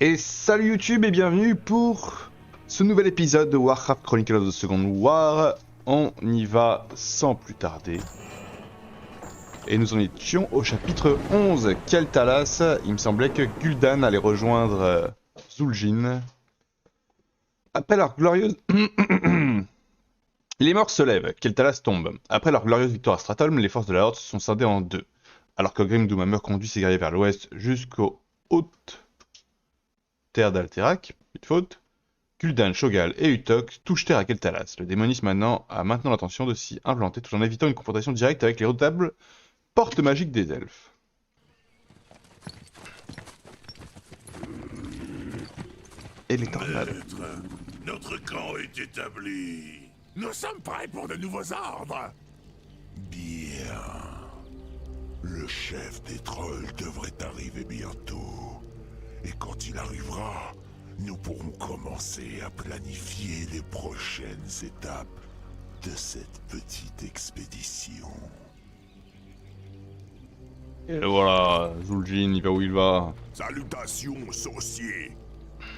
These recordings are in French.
Et salut YouTube et bienvenue pour ce nouvel épisode de Warcraft Chronicles of the Second War. On y va sans plus tarder. Et nous en étions au chapitre 11, Keltalas. Il me semblait que Gul'dan allait rejoindre Zul'jin. Après leur glorieuse... Les morts se lèvent, Keltalas tombe. Après leur glorieuse victoire à Stratholme, les forces de la Horde se sont scindées en deux. Alors que Grim Doomhammer conduit ses guerriers vers l'ouest jusqu'aux hautes terres d'Alterac, une faute, Gul'dan, Cho'Gall et Utok touchent terre à Keltalas. Le démonisme a maintenant l'intention de s'y implanter tout en évitant une confrontation directe avec les redoutables portes magiques des elfes. Et les tornades. Maître, notre camp est établi. Nous sommes prêts pour de nouveaux ordres. Bien. Le chef des trolls devrait arriver bientôt. Et quand il arrivera, nous pourrons commencer à planifier les prochaines étapes de cette petite expédition. Et voilà, Zul'jin, il va où il va. Salutations, sorciers.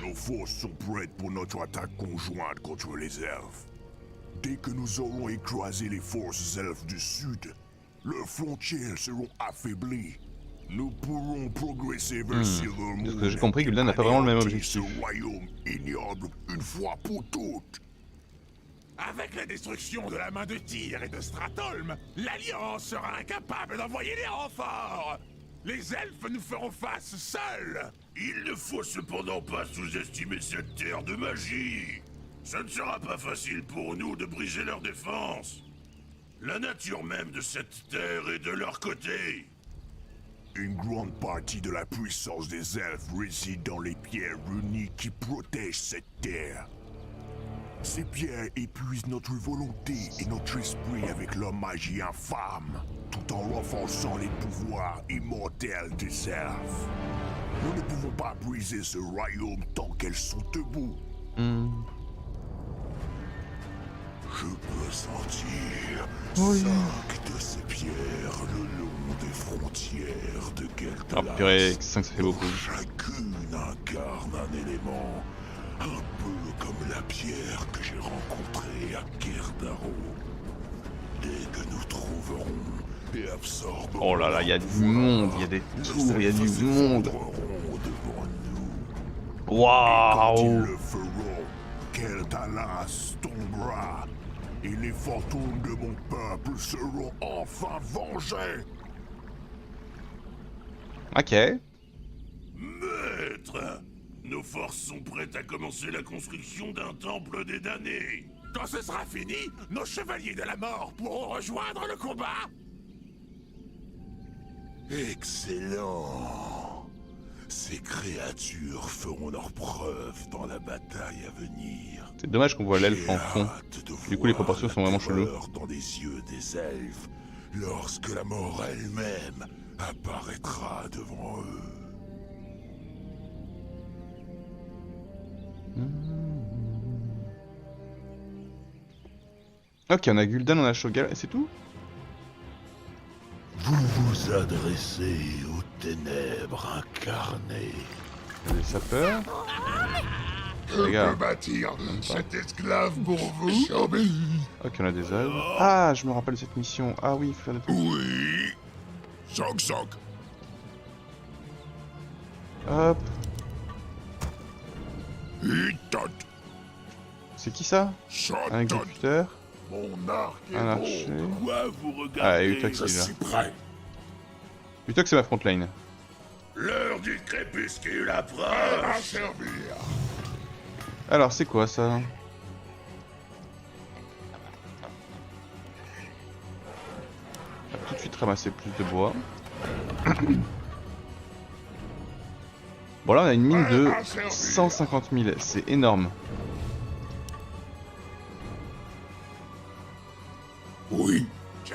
Nos forces sont prêtes pour notre attaque conjointe contre les elfes. Dès que nous aurons écrasé les forces elfes du sud, leurs frontières seront affaiblies. Nous pourrons progresser vers Silvermoon. De ce que j'ai compris, Gul'dan n'a pas vraiment le même objectif. Ce royaume ignoble une fois pour toutes. Avec la destruction de la main de Tyr et de Stratholme, l'Alliance sera incapable d'envoyer des renforts. Les elfes nous feront face seuls. Il ne faut cependant pas sous-estimer cette terre de magie. Ce ne sera pas facile pour nous de briser leur défense. La nature même de cette terre est de leur côté. Une grande partie de la puissance des elfes réside dans les pierres runiques qui protègent cette terre. Ces pierres épuisent notre volonté et notre esprit avec leur magie infâme, tout en renforçant les pouvoirs immortels des elfes. Nous ne pouvons pas briser ce royaume tant qu'elles sont debout. Je peux sentir 5 de ces pierres le long des frontières de Keltalas. Ah purée, 5 ça fait beaucoup. Chacune incarne un élément, un peu comme la pierre que j'ai rencontrée à Kerdaro. Dès que nous trouverons et absorberons... Oh là là, il y a du monde, il y a des tours, il y a du monde. Devant nous. Quand ils Waouh! le feront, Keltalas tombera. Et les fantômes de mon peuple seront enfin vengés. Ok. Maître, nos forces sont prêtes à commencer la construction d'un temple des damnés. Quand ce sera fini, nos chevaliers de la mort pourront rejoindre le combat. Excellent. Ces créatures feront leurs preuves dans la bataille à venir. C'est dommage qu'on voit l'elfe en fond. Du coup, les proportions sont vraiment cheloues. Dans les yeux des elfes, lorsque la mort elle-même apparaîtra devant eux. Ok, on a Gul'dan, on a Cho'Gall, et c'est tout? Vous vous adressez aux ténèbres incarnées. Les sapeurs. Je Regarde. peux bâtir cet esclave pour vous. Ok, on a des œuvres. Ah, je me rappelle de cette mission. Ah oui, il faut faire des... Oui. Choc. Hop. Hitot. C'est qui ça? Un exécuteur. Mon arc est Un archer. Quoi vous regardez? Ah, et Utok, il est là. prêt. Utok, c'est ma frontline. L'heure du crépuscule approche. À servir. Alors, c'est quoi ça? On va tout de suite ramasser plus de bois. Bon, là, on a une mine de 150 000. C'est énorme. Oui.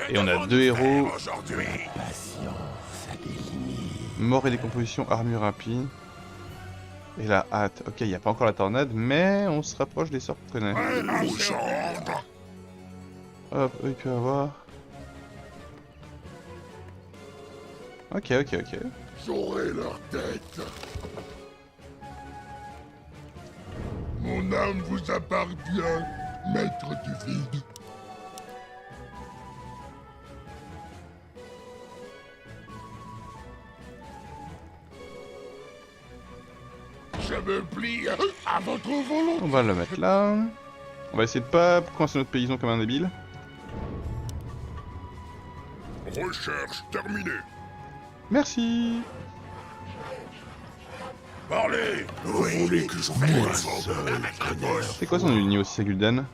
Et on a 2 héros. Aujourd'hui. Mort et décomposition, armure impie. Et la hâte. Ok, il n'y a pas encore la tornade, mais on se rapproche des sorts qu'on connaît. Hop, eux, il peut avoir. Ok. J'aurai leur tête. âme vous appartient, maître du vide. Je me plie à votre volonté. On va le mettre là. On va essayer de pas coincer notre paysan comme un débile. Recherche terminée. Merci. Parlez. Vous voulez que je moi seul, C'est quoi son uni aussi, Gul'dan?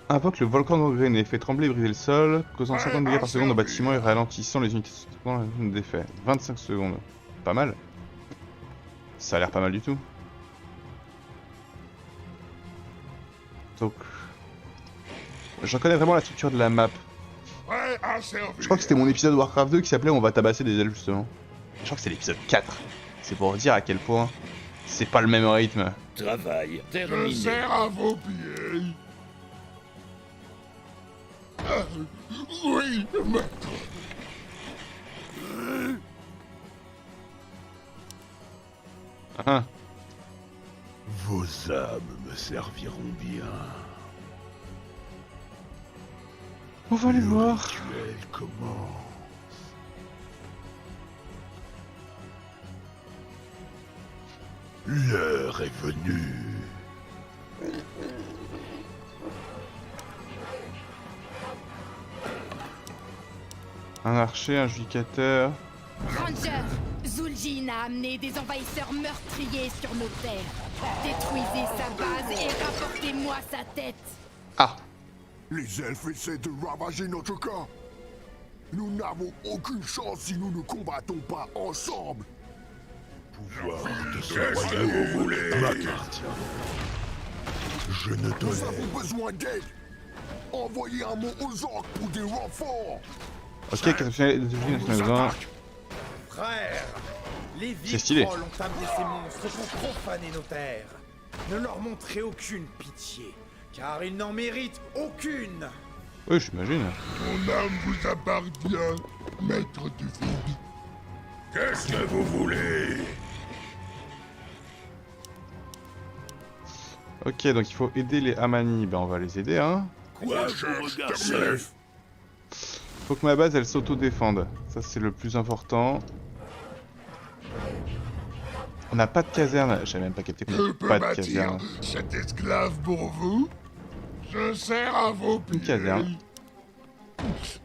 Invoque le volcan gangréné, fait trembler et briser le sol, causant 50 dégâts par seconde au bâtiment et ralentissant les unités dans la zone d'effet. 25 secondes. Pas mal. Ça a l'air pas mal du tout. Donc... J'en connais vraiment la structure de la map. Prêt à servir. Je crois que c'était mon épisode Warcraft 2 qui s'appelait On va tabasser des elfes justement. Je crois que c'est l'épisode 4. C'est pour dire à quel point c'est pas le même rythme. Travail Je terminé. serre à vos pieds. Oui, maître. Ah, Vos âmes me serviront bien. on va aller voir. Le rituel commence. L'heure est venue. Un archer, un judicateur. Ranger, Zul'jin a amené des envahisseurs meurtriers sur nos terres. Détruisez sa base et rapportez-moi sa tête. Ah, Les elfes essaient de ravager notre camp. Nous n'avons aucune chance si nous ne combattons pas ensemble. Pouvoir de ce royaume m'appartient. Je ne Nous tolère. avons besoin d'aide. Envoyez un mot aux orques pour des renforts. ok, 420. Frère, les C'est stylé. vieux trolls ont amené ces monstres pour profaner nos terres. Ne leur montrez aucune pitié, car ils n'en méritent aucune. Oui, j'imagine. Mon âme vous appartient, maître du vide. Qu'est-ce que vous voulez? Ok, donc il faut aider les Amani. Ben on va les aider, hein. Quoi vous regardez? Faut que ma base elle s'auto-défende. Ça c'est le plus important. On n'a pas de caserne. J'avais même pas capté qu'on Je n'avait peux pas de bâtir caserne. cet esclave pour vous. Je sers à vos pieds. Une caserne.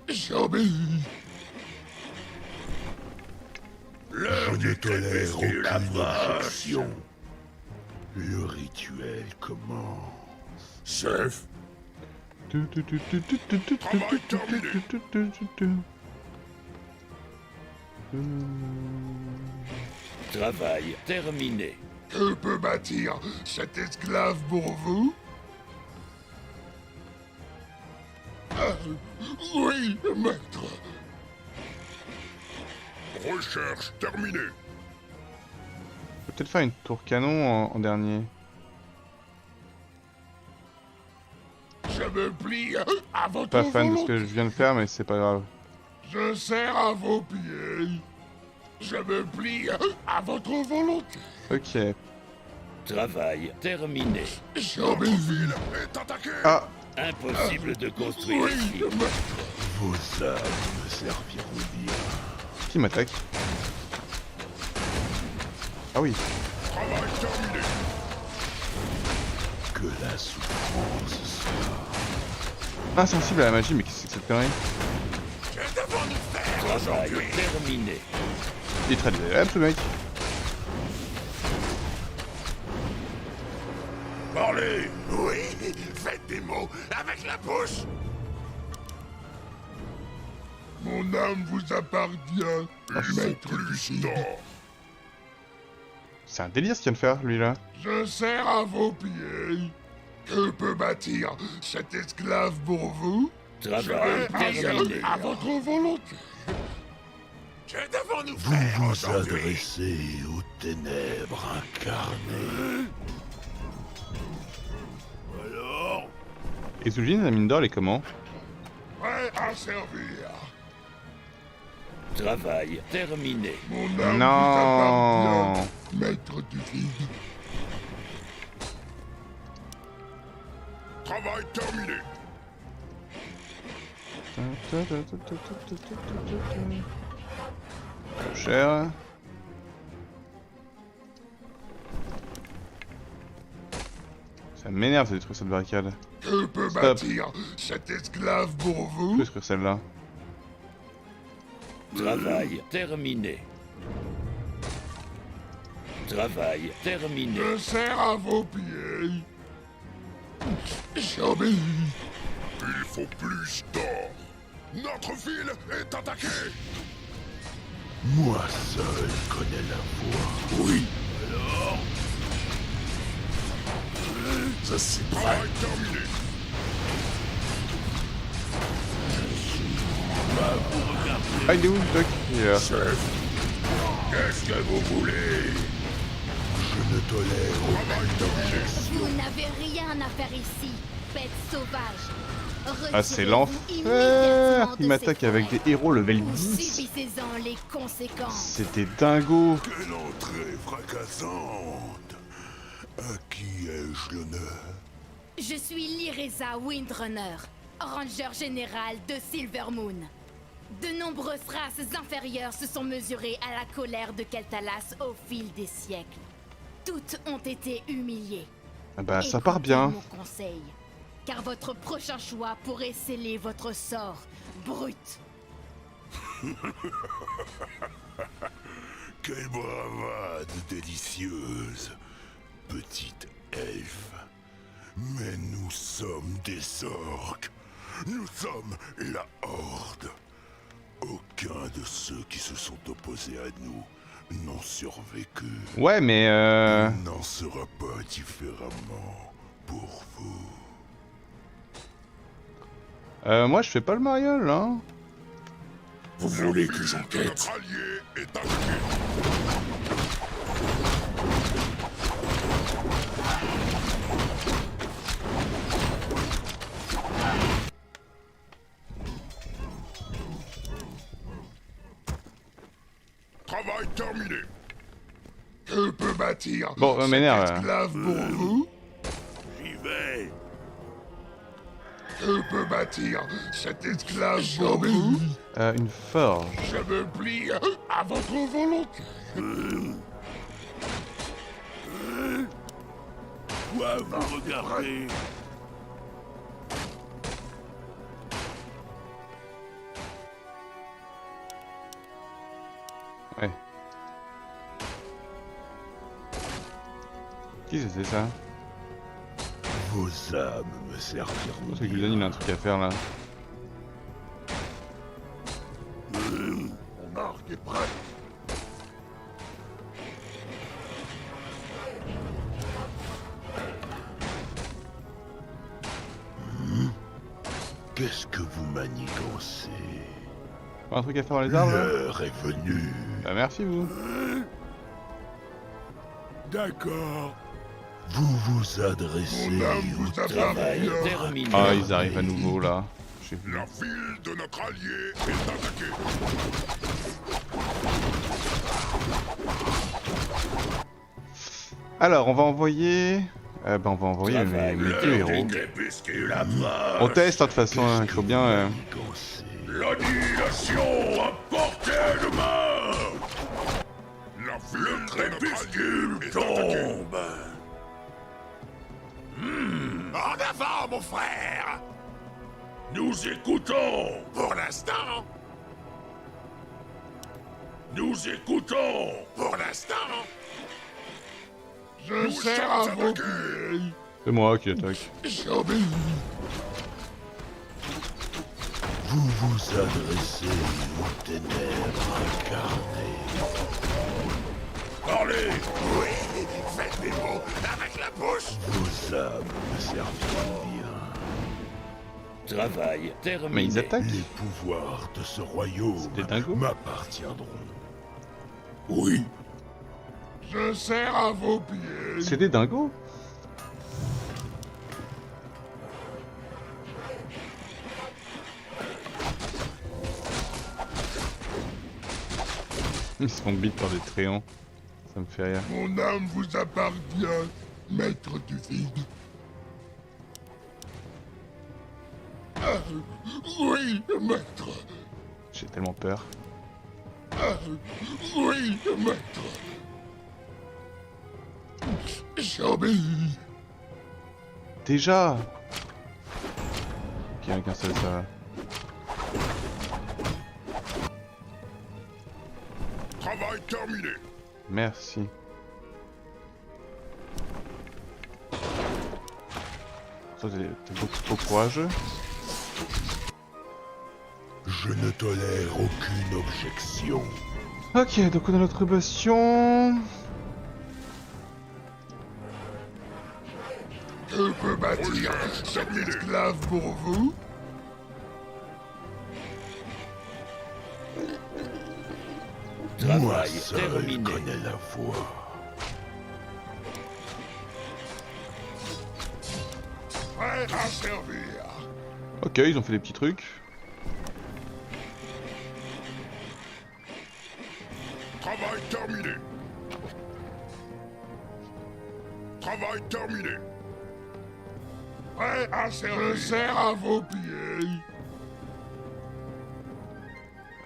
J'obéis. Je ne tolère aucune objection. Le rituel commence. Chef, Travail terminé. je peux bâtir cet esclave pour vous. Oui, maître. Recherche terminée. Faut peut-être faire une tour canon en dernier. Je me plie à votre Pas fan de ce volonté. que je viens de faire, mais c'est pas grave. Je sers à vos pieds. Je me plie à votre volonté. Ok. Travail terminé. J'obéis. Est attaqué. Ah, Impossible de construire Oui, ici. maître. Vos âmes me serviront bien. qui m'attaque? Ah oui. Travail terminé. Que la souffrance soit. Insensible à la magie, mais qu'est-ce que c'est que cette connerie? Que devons-nous faire Travail aujourd'hui? terminé. Il est très désagréable ce mec. Parlez. Oui, faites des mots avec la bouche. Mon âme vous appartient, maître du vide. C'est un délire ce qu'il vient de faire lui là. Je sers à vos pieds. Je peux bâtir cet esclave pour vous. Travail terminé. À votre volonté. Que devons-nous Vous faire vous aujourd'hui? adressez aux ténèbres incarnées. Alors, Et Zul'jin, la mine d'or, elle est comment? Prêt à servir. travail terminé. Mon âme Non. vous appartient, maître du vide. Travail terminé. Trop cher. Ça m'énerve de détruire cette barricade. Que peut Stop. bâtir cet esclave pour Je vous? peux détruire celle-là. Travail terminé. Travail terminé. Je sers à vos pieds. J'obéis. Il faut plus d'or. Notre ville est attaquée. Moi seul connais la voie. Oui. Alors, Je suis prêt. Travail terminé. Ah, il est où, Doc? Il est là. Chef, qu'est-ce que vous voulez? je ne tolère Travail terminé. Vous n'avez rien à faire ici, bête sauvage. Ah, c'est Retirez-vous l'enfer. immédiatement de Il m'attaque ces avec forêts. des héros level Ou 10. subissez-en les conséquences. C'était dingo. Quelle entrée fracassante. À qui ai-je l'honneur? Je suis Lyreza Windrunner, Ranger général de Silvermoon. De nombreuses races inférieures se sont mesurées à la colère de Keltalas au fil des siècles. Toutes ont été humiliées. Ah bah, ça Écoutez part bien. mon conseil, car votre prochain choix pourrait sceller votre sort, brute. Quelle bravade délicieuse, petite elfe. Mais nous sommes des orques. Nous sommes la Horde. Aucun de ceux qui se sont opposés à nous n'ont survécu. Ouais, mais Il n'en sera pas différemment pour vous. moi, je fais pas le mariole, hein. Vous voulez que j'enquête? Notre allié est attaqué. Travail terminé. Que peut bâtir Bon, m'énerve. esclave pour vous? J'y vais. Que peut bâtir cet esclave pour vous? Une forge. Je me plie à votre volonté. Quoi vous regardez? Ouais. Qui c'est ça? vos âmes me serviront. C'est que Gul'dan, il a un truc à faire là. Mon arc est prêt. Qu'est-ce que vous manigancez? Un truc à faire dans les arbres là? L'heure est venue. Bah merci vous. D'accord. Vous vous adressez Mon âme au vous travail appartient. terminé. Ah, ils arrivent à nouveau là. J'ai vu. La ville de notre allié est attaquée. Alors, on va envoyer... on va envoyer mes deux héros. On teste hein, de toute façon, hein, il faut bien... Manigancez. L'annihilation à portée de main. Le crépuscule tombe. En avant, mon frère. Nous écoutons. Pour l'instant. Nous écoutons. Pour l'instant. Je sers à vos pieds. C'est moi qui attaque. J'obéis. Vous vous adressez aux ténèbres incarnées. Parlez. Oui, faites des mots avec la bouche. Vos âmes me serviront bien. Travail terminé. Mais ils attaquent. Les pouvoirs de ce royaume des dingos. m'appartiendront. Oui. Je sers à vos pieds. C'est des dingos. Ils se font beat par des tréants. Ça me fait rire. Mon âme vous appartient, maître du vide. Oui, maître. J'ai tellement peur. Oui, maître. J'obéis. Déjà. Ok, avec un seul, ça va. Travail terminé. Merci. Toi, t'es beaucoup trop courageux. Je ne tolère aucune objection. Ok, donc on a notre bastion. Que peut bâtir cet esclave pour vous? Moi seul connais la voie. Prêt à servir. Ok, ils ont fait des petits trucs. Travail terminé. Travail terminé. Prêt à servir. Je sers à vos pieds.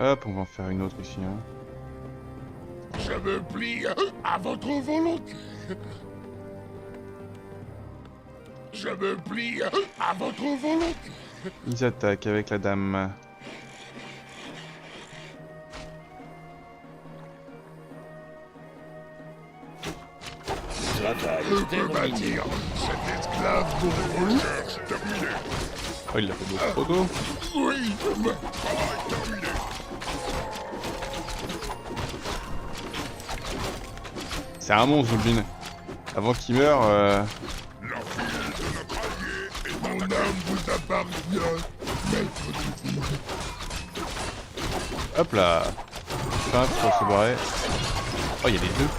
Hop, on va en faire une autre ici. Hein. Je me plie à votre volonté. Je me plie à votre volonté. Ils attaquent avec la dame. Je peux bâtir cet esclave pour vous. Terminé. Oh, il l'a fait beaucoup trop tôt. Oui, travail terminé. C'est un monstre, Zulbin. Avant qu'il meure, La file de notre allié est mon âme vous appartient, maître du vide. hop là. Fin pour se barrer. Oh, il y a les deux.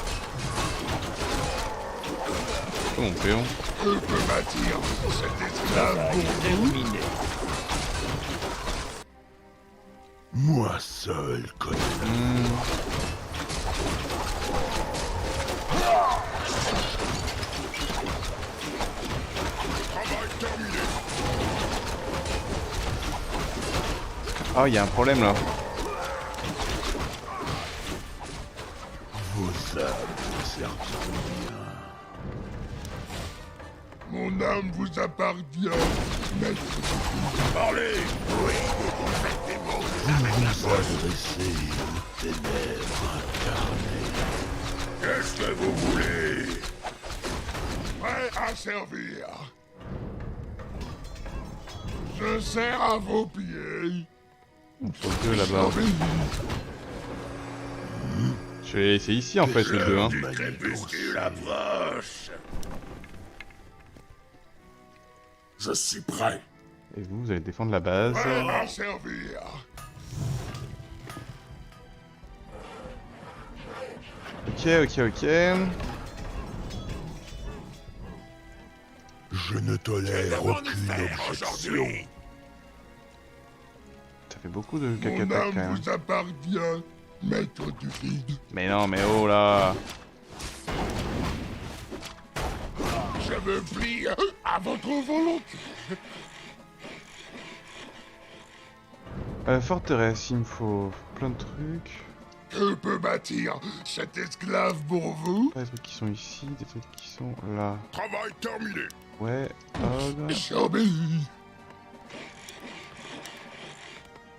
Oh, mon péon. Je peux bâtir cet esclave pour vous. Moi seul connais travail terminé. Oh, il y a un problème là. Vos âmes vous serviront bien. Mon âme vous appartient, maître du vide. Parlez! Oui, faites des mots. Vous vous adressez aux ténèbres incarnées. Qu'est-ce que vous voulez? Prêt à servir. Je sers à vos pieds. Ils sont deux là-bas. Je vais les laisser ici en fait, les deux. Hein. Du crépuscule approche. Je suis prêt. Et vous, vous allez défendre la base. Prêt à servir. Ok, ok, ok. Je ne tolère aucune objection. Ça fait beaucoup de Mon caca quand âme même. vous appartient, maître du vide. Mais non, mais oh là. Je me plie à votre volonté. Forteresse, il me faut plein de trucs. Que peut bâtir cet esclave pour vous? Pas des trucs qui sont ici, des trucs qui sont là. Travail terminé. Ouais, hop. J'obéis.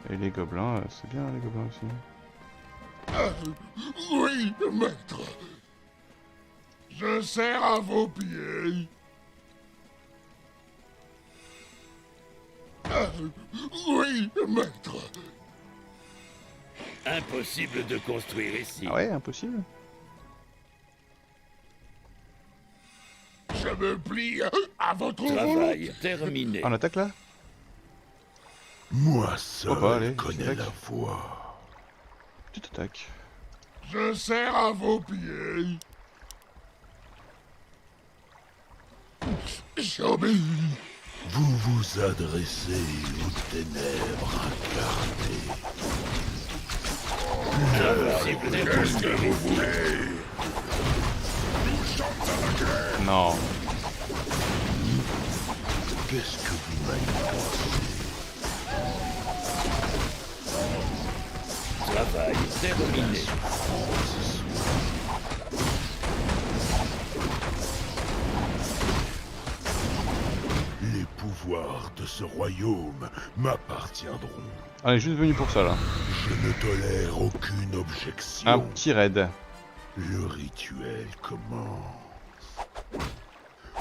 Et les gobelins, c'est bien les gobelins aussi. Oui, maître. Je sers à vos pieds. Oui, maître. Impossible de construire ici. Ah ouais, impossible. Je me plie à votre volonté. Travail terminé. Ah, on attaque là? Moi seul Oh bah allez, connais attaque. la voie. Petite attaque. Je sers à vos pieds. J'obéis. Vous vous adressez aux ténèbres incarnées. Impossible de construire ici. Non. Qu'est-ce que vous m'avez pensé? Travail terminé. Les pouvoirs de ce royaume m'appartiendront. On est juste venu pour ça là. Je ne tolère aucune objection. Un petit raid. Le rituel commence.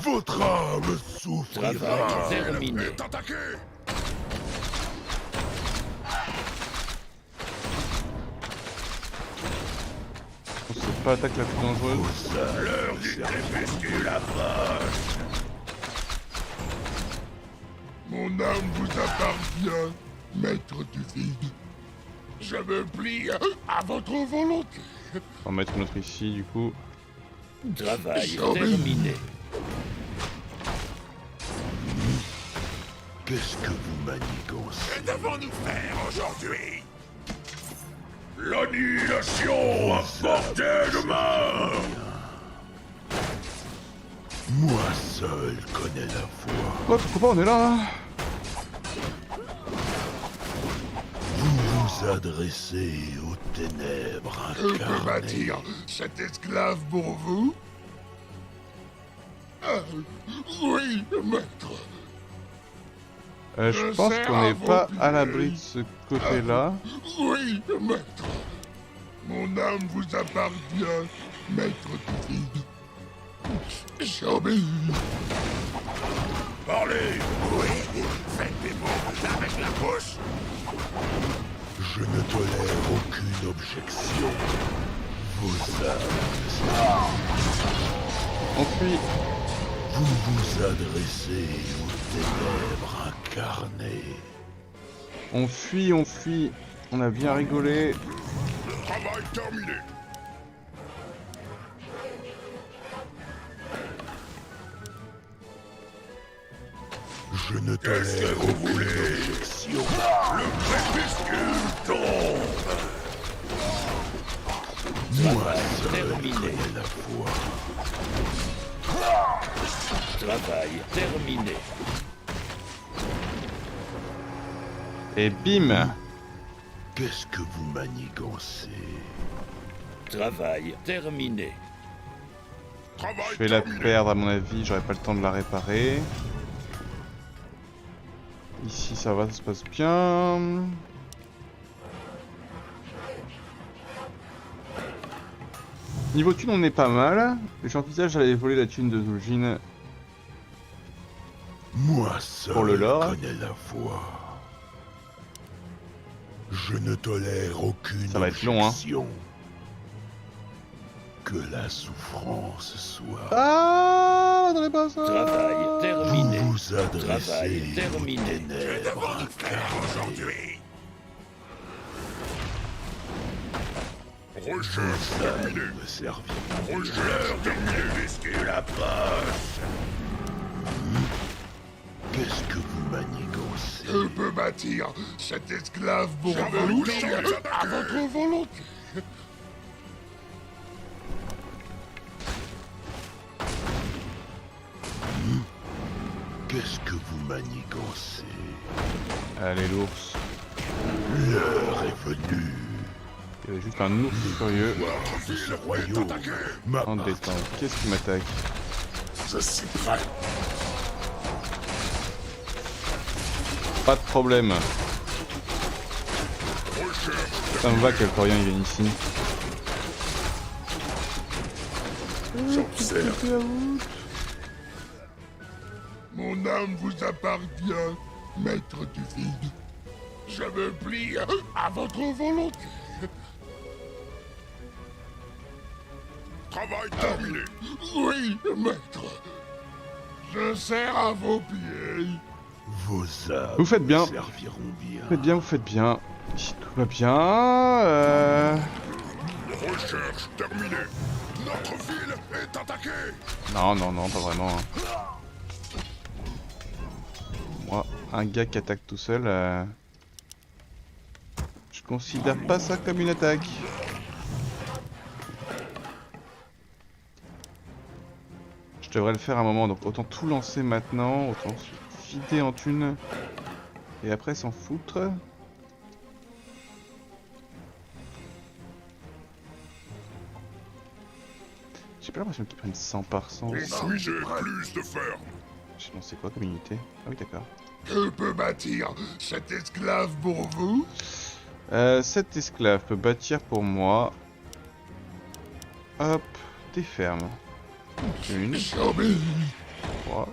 Votre âme souffrira. Travail terminé. Est attaqué. C'est pas l'attaque la plus dangereuse. L'heure du crépuscule approche. Mon âme vous appartient, maître du vide. Je me plie à votre volonté. On va mettre une autre ici du coup. Travail terminé. Qu'est-ce que vous manigancez? Que devons-nous faire aujourd'hui? L'annihilation à portée de main. Moi seul connais la voie. Oh, pourquoi on est là? Vous vous adressez aux ténèbres incarnées. Je peux bâtir cet esclave pour vous? Oui, maître. Je pense qu'on n'est pas à l'abri de ce côté-là. Oui, maître. Mon âme vous appartient, maître du vide. J'obéis. Parlez. Oui, faites des mots avec la bouche. Je ne tolère aucune objection. Vos âmes. On fuit. Vous vous adressez aux ténèbres incarnées. On fuit, on fuit. On a bien rigolé. Travail terminé. Je ne tolère aucune objection. Le crépuscule tombe. Moi seul terminé. connais la voie. Travail terminé. Et bim. Qu'est-ce que vous manigancez? Travail terminé. Travail Je vais la terminé. perdre à mon avis, j'aurai pas le temps de la réparer. Ici ça va, ça se passe bien. Niveau thune on est pas mal. J'envisage d'aller voler la thune de Zul'jin. Moi seul Pour le lore. connais la voie. Je ne tolère aucune Ça va être long, hein. objection. Que la souffrance soit. Ah, attendez pas ça. Travail terminé. Vous vous adressez Travail aux terminé. ténèbres Aujourd'hui. Recherche terminée. Me servir. L'heure du crépuscule approche. Qu'est-ce que vous manigancez? Je peux bâtir cet esclave pour vous à votre volonté. Qu'est-ce que vous manigancez? Allez l'ours. L'heure est venue. Il y avait juste un ours furieux. De ce royaume En m'appartient. détente. Qu'est-ce qui m'attaque? Je suis prêt. Pas de problème. Ça me va que le Coréen il vienne ici. J'observe. Mon âme vous appartient, maître du vide. Je me plie à votre volonté. Travail terminé. Oui, maître. Je serre à vos pieds. Vos âmes Vous faites bien. serviront bien. Vous faites bien, vous faites bien. Ici tout va bien. Recherche terminée. Notre ville est attaquée. Non, non, non, pas vraiment. Hein. Moi, un gars qui attaque tout seul, je considère pas ça comme une attaque. Je devrais le faire à un moment, donc autant tout lancer maintenant, autant se vider en thunes, et après s'en foutre. J'ai pas l'impression qu'ils prennent 100 par 100. Construisez plus de fermes. Je sais pas c'est quoi comme unité. Ah oui d'accord. Que peut bâtir cet esclave pour vous? Cet esclave peut bâtir pour moi. Hop, des fermes. Une, J'obéis. 3,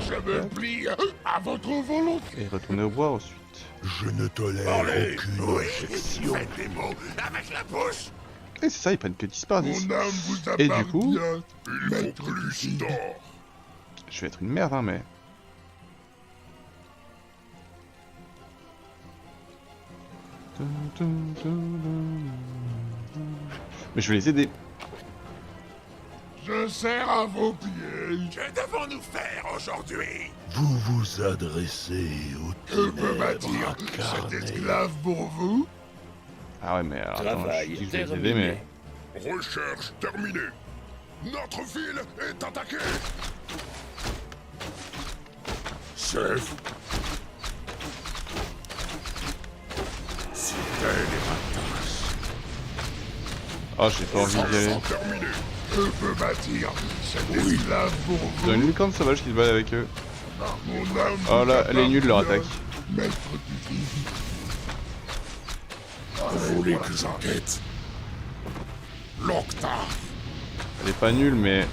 Je me plie à votre volonté. et retourner au bois ensuite. Je ne tolère Parlez. aucune Oui, objection. faites des mots avec la bouche. Et c'est ça, ils prennent que 10 par 10. Mon âme vous Et appartient. du coup, il faut plus d'or. Je vais être une merde, hein, mais. Mais je vais les aider. Je serre à vos pieds. Que devons-nous faire aujourd'hui? Vous vous adressez au Que peut bâtir cet esclave pour vous? Ah ouais, mais alors, attends, je Travail dis que je vais les aider, terminé. mais. Recherche terminée. Notre ville est attaquée. Chef. Si telle est ma tâche. Oh, j'ai pas envie d'y aller. Terminé. Que peut bâtir cet esclave pour Ils ont une vous? licorne sauvage qui se bat avec eux. Mon âme Oh là, vous elle est nulle leur appartient, attaque. Maître du vide. Vous voulez que j'enquête? L'octave. Elle est pas nulle, mais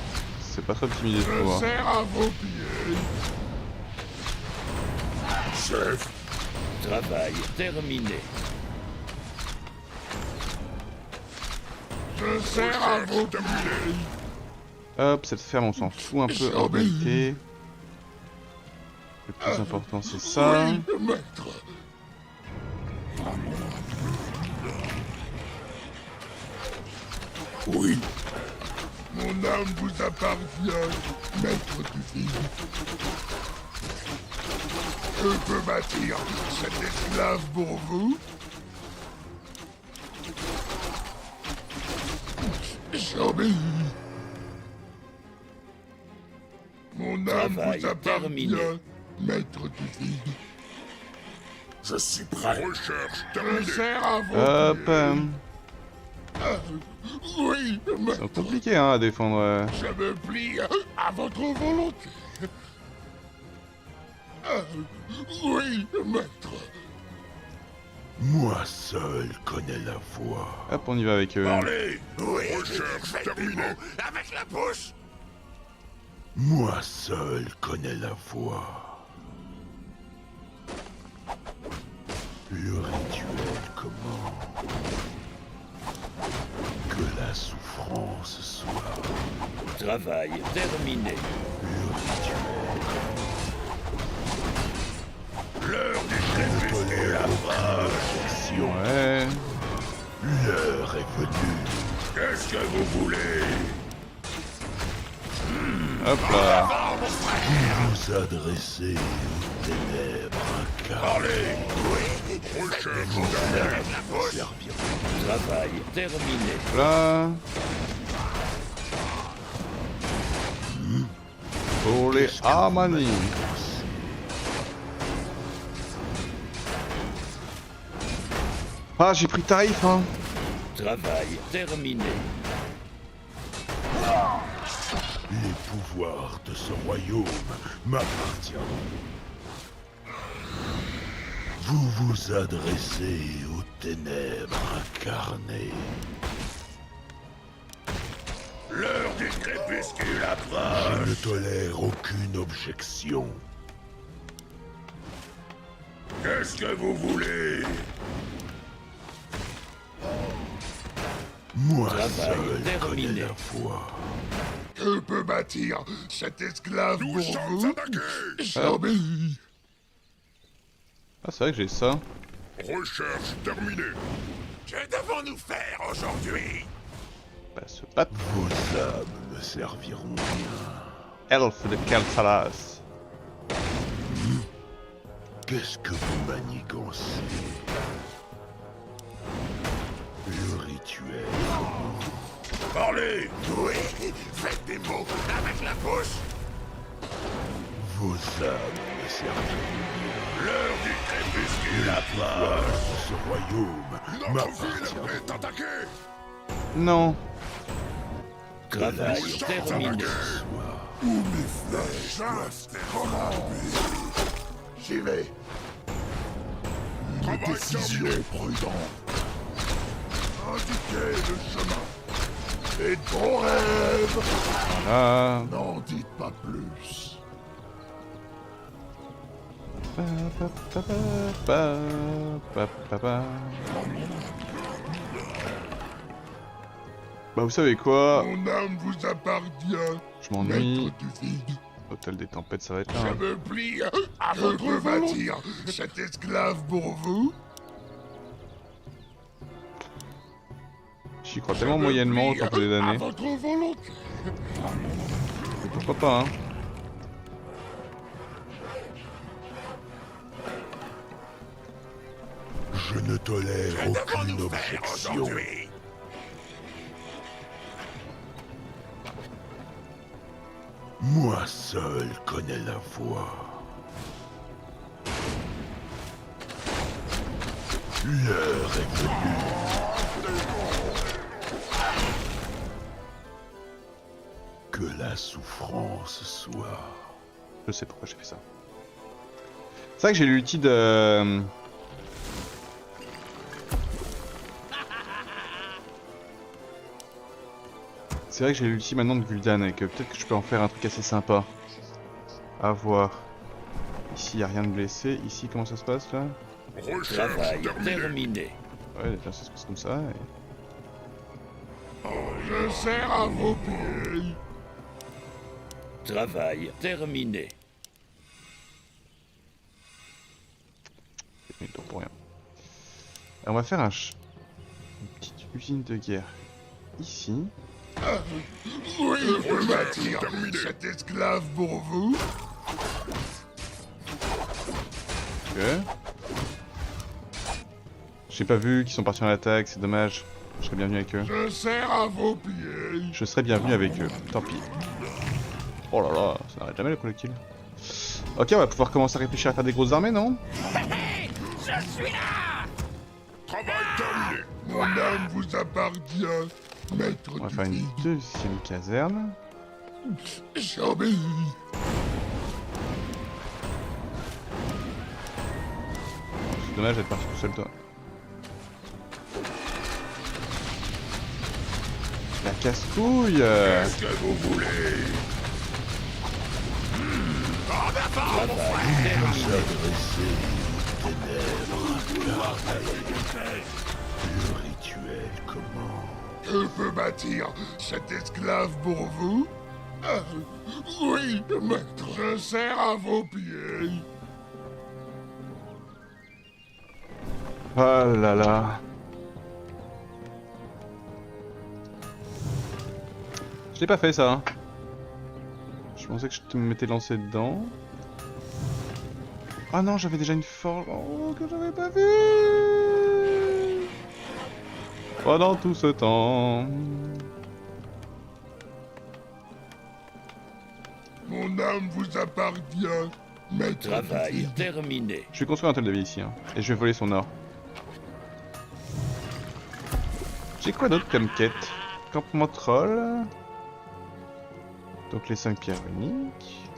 c'est pas très optimisé pour Je moi. serre à vos pieds. Chef. Travail terminé. Je serre à vos pieds. Hop, cette ferme, on s'en fout un peu en réalité. Le plus important, c'est ça. Oui, maître. Oui. Mon âme vous appartient, maître du vide. Que peut bâtir cet esclave pour vous? J'obéis. Mon âme Travail vous appartient, terminé. maître du vide. Je suis prêt. Recherche terminée. Je serre à vos Hop. pieds. Oui, maître. C'est compliqué hein, à défendre. Je me plie à votre volonté. Oui, maître. Moi seul connais la voie. Hop, on y va avec eux. Parlez. Oui, faites des mots avec la bouche. Moi seul connais la voie. Le rituel commande que la souffrance soit. Travail terminé. Le rituel L'heure du crépuscule approche. Ouais. L'heure est venue. Qu'est-ce que vous voulez? Hop là. Vous adressez aux ténèbres incarnées. Parlez. Oui, recherche avec la bouche. Serviront. Travail terminé. Là. Pour les Armani. Ah, j'ai pris tarif, hein. Travail terminé. Les pouvoirs de ce royaume m'appartiennent. Vous vous adressez aux ténèbres incarnées. L'heure du crépuscule approche. Je ne tolère aucune objection. Qu'est-ce que vous voulez? Moi Travail seul terminé. connais la voie. Que peut bâtir cet esclave Nous pour sommes vous? attaqués. J'obéis. Ah, c'est vrai que j'ai ça. Recherche terminée. Que devons-nous faire aujourd'hui? Bah, se battre. Vos âmes me serviront bien. Elfe de Kaltalas. Qu'est-ce que vous manigancez? Le rituel. Parlez. Oui, faites des mots avec la bouche. Vos âmes me serviront bien. L'heure du crépuscule approche. Ce royaume Notre m'appartient. ville est attaquée. Non. Travail terminé. Où mes flèches doivent tomber. J'y vais. Une décision prudente. Indiquez le chemin. Et de bons rêves. Voilà. N'en dites pas plus. Bah vous savez quoi? Mon âme vous appartient, Je m'ennuie. maître du vide. Hôtel des tempêtes, ça va être là. Je Hein. me plie à votre volonté. Cet esclave pour vous. J'y crois tellement moyennement autant que des À années. votre volonté. Mais pourquoi pas, hein? Je ne tolère Devons aucune nous faire objection. aujourd'hui. Moi seul connais la voie. L'heure est venue. Que la souffrance soit. Je sais pourquoi j'ai fait ça. C'est vrai que j'ai l'ulti de... C'est vrai que j'ai l'ulti maintenant de Gul'dan et que peut-être que je peux en faire un truc assez sympa. À voir. Ici y a rien de blessé. Ici comment ça se passe là? Travail terminé. Ouais déjà ça se passe comme ça. Et... Je sers à vos pieds. Travail terminé. C'est tout pour rien. Alors, on va faire une petite usine de guerre ici. Oui, je peux bâtir cet esclave pour vous. Ok. J'ai pas vu qu'ils sont partis en attaque, c'est dommage. Je serais bienvenu avec eux. Je sers à vos pieds. Je serais bienvenu avec eux. Tant pis. Oh là là, ça n'arrête jamais le collectif. Ok, on va pouvoir commencer à réfléchir à faire des grosses armées, non? Travail terminé. Mon âme vous appartient, maître On va du faire une vide. deuxième caserne. J'obéis. C'est dommage d'être parti tout seul, toi. La casse-couille Qu'est-ce que vous voulez? Travail terminé. Adressez ténèbres. Le rituel commence. Je peux bâtir cet esclave pour vous? Oui, maître. Je sers à vos pieds. Oh là là. Je l'ai pas fait ça. Hein. Je pensais que je m'étais lancé dedans. Ah non, j'avais déjà une forge. Oh, que j'avais pas vu. Pendant tout ce temps. Mon âme vous appartient, maître du Travail vide. terminé. Je vais construire un hôtel de ville ici. Hein, et je vais voler son or. J'ai quoi d'autre comme quête? Campement troll. Donc les 5 pierres uniques.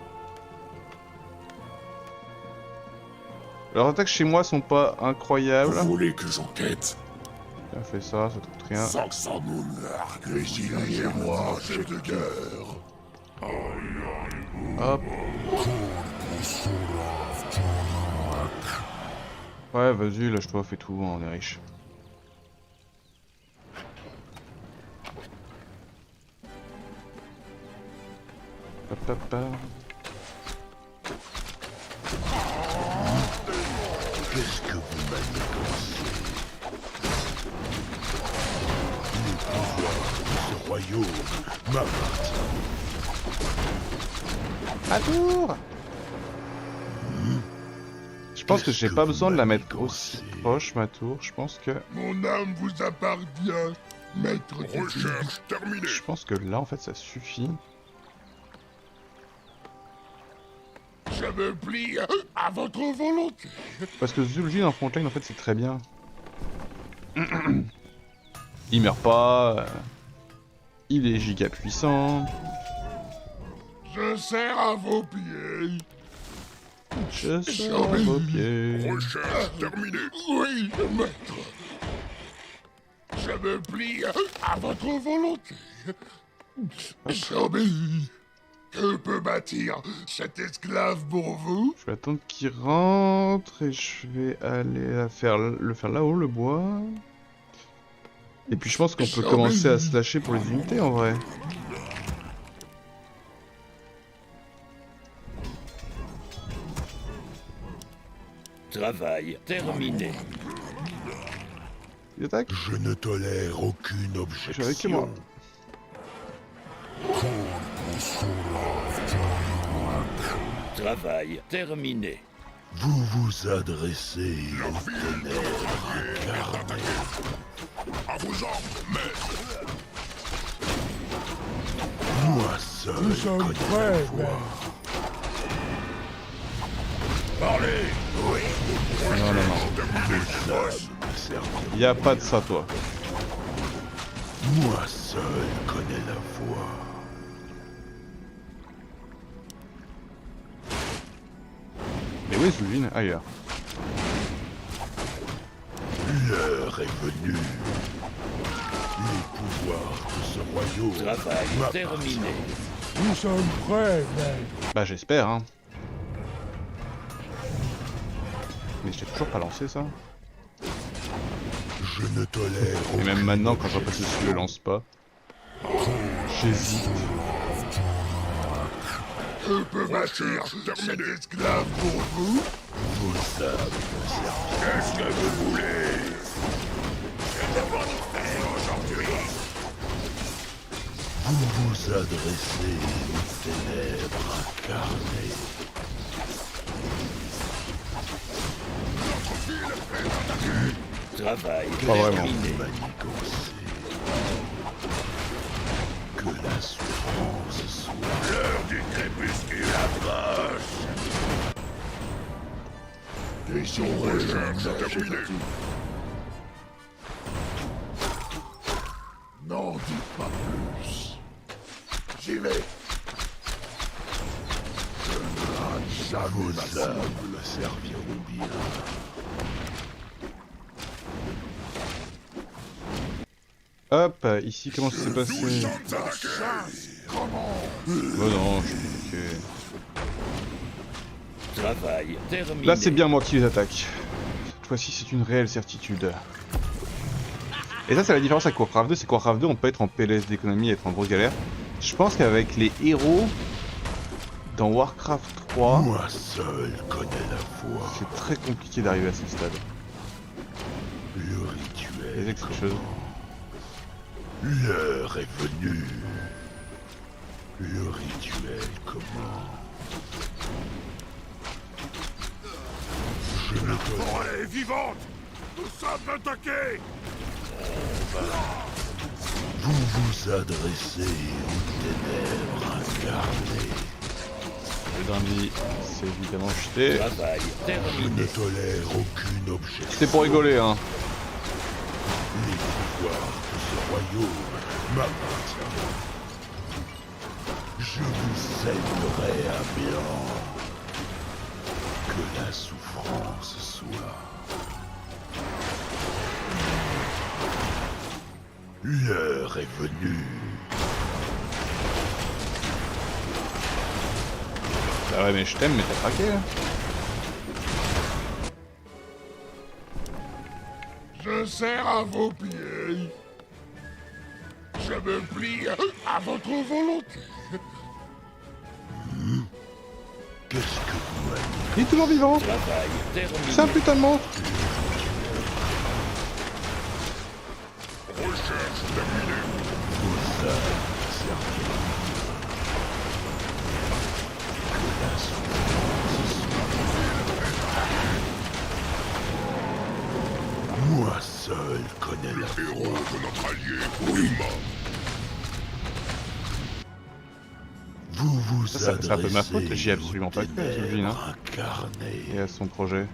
Leurs attaques chez moi sont pas incroyables. Vous voulez que j'enquête? Bien fait ça coûte rien. Saxamoun, résiliez-moi cette guerre. Hop. Ouais, vas-y, lâche-toi, fais tout, on est riche. Hop, hop, hop. Qu'est-ce que vous manigancez? Les pouvoirs de ce royaume m'appartiennent. À tour. Je pense que j'ai Qu'est-ce pas que besoin vous de la mettre manigancez? aussi proche, ma tour. Je pense que... Mon âme vous appartient, maître du Recherche terminée. Je pense que là, en fait, ça suffit. Je me plie à votre volonté. Parce que Zul'jin en frontline, en fait, c'est très bien. Il meurt pas. Il est giga puissant. Je serre à vos pieds. Je sors vos pieds. Recherche terminée. Oui, maître. Je me plie à votre volonté. J'obéis. Que peut bâtir cet esclave pour vous? Je vais attendre qu'il rentre et je vais aller le faire là-haut, le bois. Et puis je pense qu'on peut commencer à se lâcher pour les unités en vrai. Travail terminé. Il attaque. Je ne tolère aucune Je suis avec moi. objection. Travail terminé. Vous vous adressez aux ténèbres incarnées. À vos ordres, maître. Moi seul connais la voie. Parlez. Non, non, non. Vos âmes me serviront. Y a pas de ça, toi. Moi seul connais la voie. Mais où est Zul'jin? Ah, il est là. L'heure est venue. Les pouvoirs de ce royaume Travail m'appartiennent. terminé. Nous sommes prêts, maître. Bah, j'espère, hein. Mais je t'ai toujours pas lancé ça. Je ne tolère Et même maintenant, quand je vois pas si je le lance pas, j'hésite. Que peut bâtir cet esclave pour vous? Vos âmes me serviront. Qu'est-ce que vous voulez? Que devons-nous faire aujourd'hui? Vous vous adressez aux ténèbres incarnées. Travail Pas vraiment. terminé. Manigancé. Que la souffrance soit. L'heure du crépuscule approche. Recherche terminée. N'en dites pas plus. J'y vais. Je ne rate jamais vos âmes me serviront bien. Hop, ici, comment ça s'est passé? Oh non, je suis bloqué. Travail terminé. Là, c'est bien moi qui les attaque. Cette fois-ci, c'est une réelle certitude. Et ça, c'est la différence avec Warcraft 2, c'est que Warcraft 2, on peut être en PLS d'économie et être en grosse galère. Je pense qu'avec les héros, dans Warcraft 3, Moi seul connais la voie. c'est très compliqué d'arriver à ce stade. Le Il y a rituel. quelque chose. L'heure est venue. Le rituel commence. Je ne te Forêt est vivante. Nous sommes attaqués. Vous vous adressez aux ténèbres incarnées. Le drain de vie, c'est évidemment jeté. Travail Je ne terminé. tolère aucune objection. C'était pour rigoler, hein. Les pouvoirs de ce royaume m'appartiennent. Je vous saignerai à blanc. Que la souffrance soit. L'heure est venue. Bah ouais, mais je t'aime, mais t'as craqué, là. Je serre à vos pieds. Je me plie à votre volonté. Qu'est-ce que vous avez? Il est toujours vivant. Travail C'est un terminé. putain de monstre. Recherche terminée. Vos âmes serviront. Que la souffrance soit. Moi seul connais la Héros voie. de notre allié, Grima. Vous vous Ça, c'est un peu ma faute, adressez j'y ai absolument aux pas cru à Zul'jin, hein. ténèbres incarnées. Et à son projet.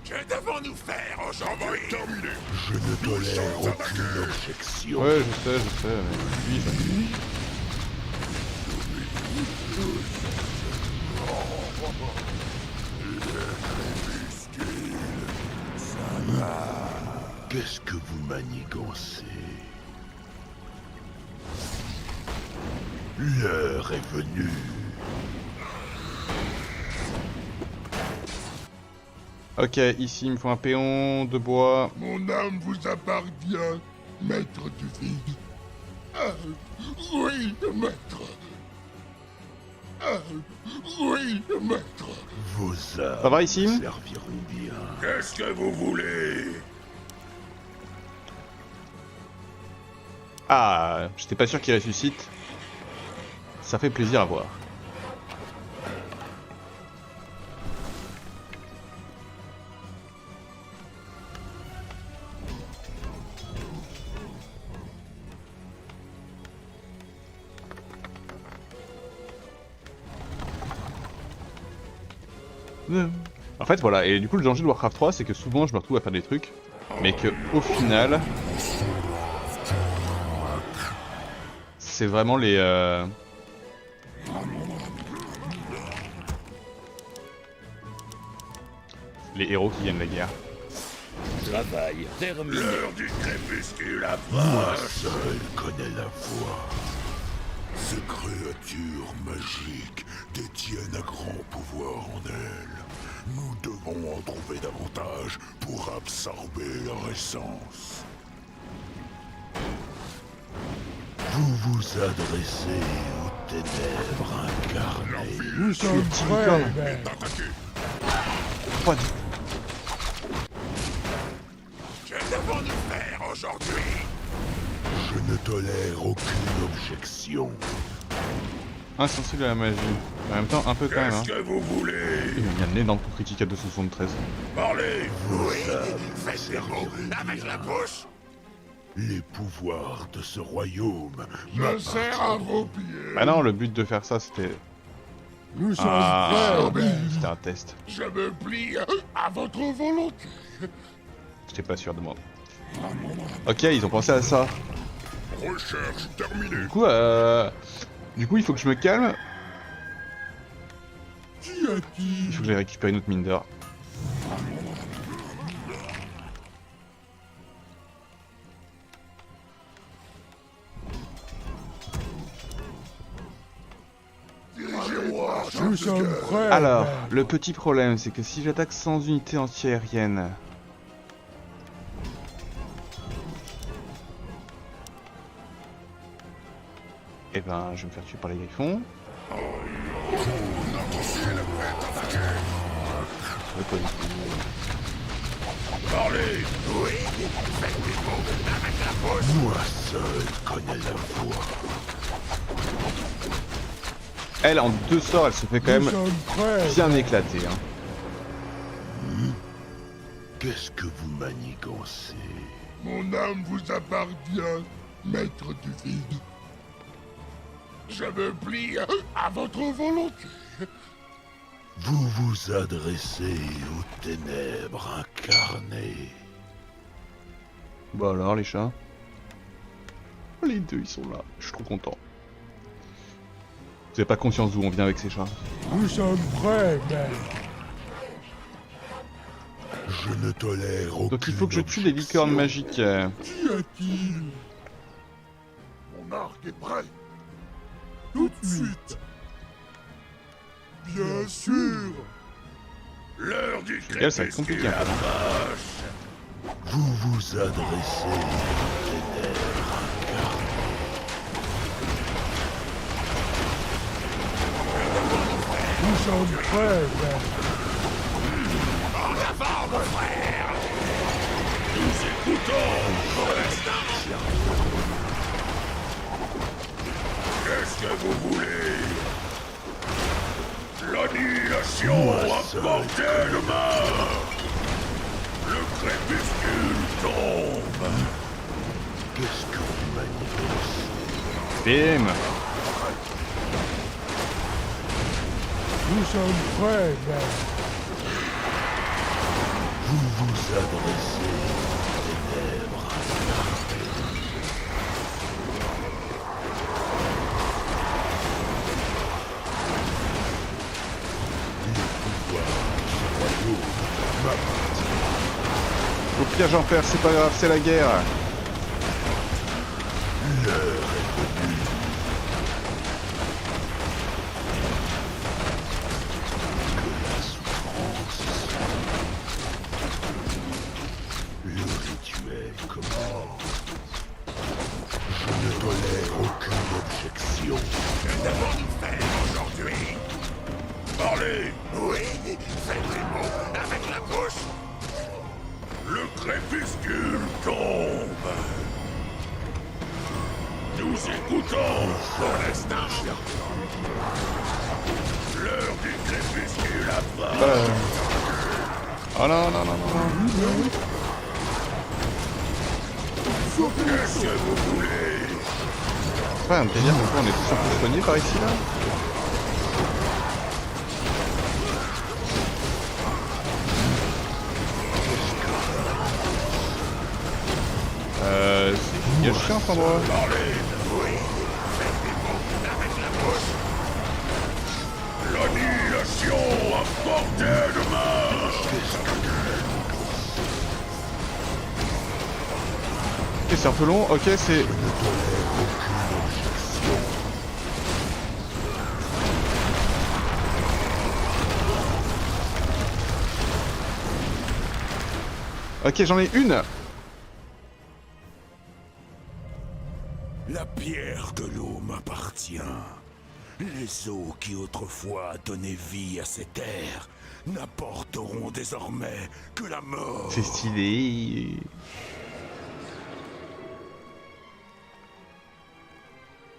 Que devons-nous faire aujourd'hui? Terminé. Je ne tolère aucune objection. Ouais, je sais, mais lui, ça... Qu'est-ce que vous manigancez? L'heure est venue. Ok, ici il me faut un péon de bois. Mon âme vous appartient, maître du vide. Ah, oui, maître. Ah, oui, maître. Vos âmes Ça va ici? serviront bien. Qu'est-ce que vous voulez? Ah, j'étais pas sûr qu'il ressuscite. Ça fait plaisir à voir. En fait, voilà, et du coup, le danger de Warcraft 3, c'est que souvent je me retrouve à faire des trucs, mais que au final, c'est vraiment les héros qui gagnent la guerre. Travail terminé. L'heure du crépuscule Moi approche. seul connais la voie. Ces créatures magiques détiennent un grand pouvoir en elles. Nous devons en trouver davantage pour absorber leur essence. Vous vous adressez aux ténèbres incarnées. Nous sommes prêts. Quoi du- Que devons-nous faire aujourd'hui? Je ne tolère aucune objection. Insensible à la magie. En même temps, un peu quand même. Hein. Qu'est-ce que vous voulez? Il y a un énorme coup critique à 273. Parlez! Vos Oui, âmes faites des mots avec la bouche! Les pouvoirs de ce royaume Je sers à vos pieds! Bah non, le but de faire ça, c'était... Nous c'était un test. Je me plie à votre volonté. J'étais pas sûr de moi. Ok, ils ont pensé à ça. Recherche terminée. Du coup, il faut que je me calme. Qu'y a-t-il? Il faut que j'aille récupérer une autre mine d'or. Dirigez-moi. Nous sommes prêts. Alors, le petit problème, c'est que si j'attaque sans unité anti-aérienne... Eh ben, je vais me faire tuer par les griffons. Ouais, pas du tout. Parlez! Oui, faites des mots avec la bouche! Moi seul connais la voie. Elle, en 2 sorts, elle se fait quand Nous même sommes prêts. bien éclater. Hein. Qu'est-ce que vous manigancez? Mon âme vous appartient, maître du vide. Je me plie à votre volonté. Vous vous adressez aux ténèbres incarnées. Bon alors, les chats. Les deux, ils sont là. Je suis trop content. Vous avez pas conscience d'où on vient avec ces chats. Nous sommes prêts, maître. Je ne tolère aucune Donc il faut que je tue les licornes magiques. Qu'y a-t-il? Mon arc est prêt. Tout de suite. Bien sûr. L'heure du Regarde, ça va être compliqué. crépuscule Hein. approche! Vous vous adressez aux ténèbres incarnées. Nous sommes prêts, maître. En avant, mon frère! Nous écoutons pour l'instant! Qu'est-ce que vous voulez? L'annihilation à portée de main! Le crépuscule tombe! Qu'est-ce que vous manigancez? Bim. Nous sommes prêts, maître. Vous vous adressez aux ténèbres incarnées. Les pouvoirs du royaume m'appartiennent. Au pire, j'en perds, c'est pas grave, c'est la guerre. L'heure est venue. Que la souffrance soit. Le rituel commence. Je ne tolère aucune objection. Que devons-nous faire aujourd'hui? Parlez! Oui, faites les mots avec la bouche! Le crépuscule tombe! Nous écoutons pour l'instant! L'heure du crépuscule approche! Oh non, non, non, non. Qu'est-ce que vous voulez? C'est pas un délire, mais quoi, on est tous un peu soignés par ici, là? Il y a chiant cet endroit. L'annihilation à portée de main! Ok, c'est un peu long. Ok, c'est... Ok, j'en ai une. La pierre de l'eau m'appartient. Les eaux qui autrefois donnaient vie à ces terres n'apporteront désormais que la mort. C'est stylé.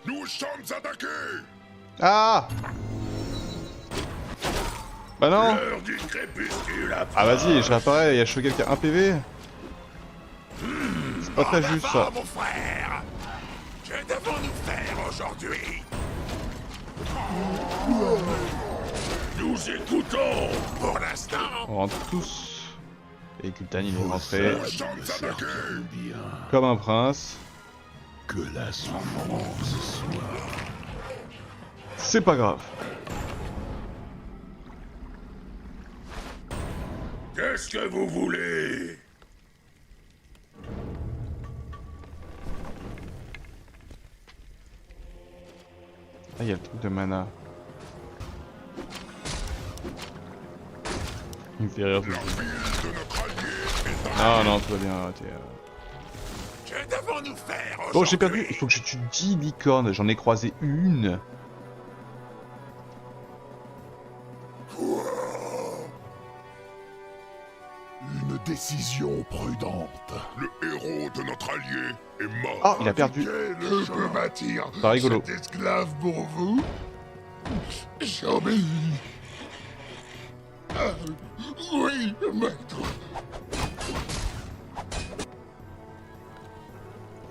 Nous sommes attaqués! Ah! Bah non! L'heure du crépuscule approche. Ah vas-y, je réapparais, il y a Shogun qui a 1 PV. C'est pas très juste ça. Mon frère, que devons-nous faire aujourd'hui? Nous écoutons pour l'instant. On rentre tous. Et Gul'dan il est rentré Nous sommes attaqués! Bien. comme un prince. Que la souffrance soit. C'est pas grave. Qu'est-ce que vous voulez? Ah, il y a le truc de mana. Il me fait rire tout le coup. Non, non, tout va bien, arrêtez. Que devons-nous faire aujourd'hui? Bon, j'ai perdu. Il faut que je tue 10 licornes. J'en ai croisé une. Une décision prudente. Le héros de notre allié est mort. Ah, il a perdu. Je peux bâtir Pas rigolo. cet esclave pour vous? J'obéis. Ah, oui, maître.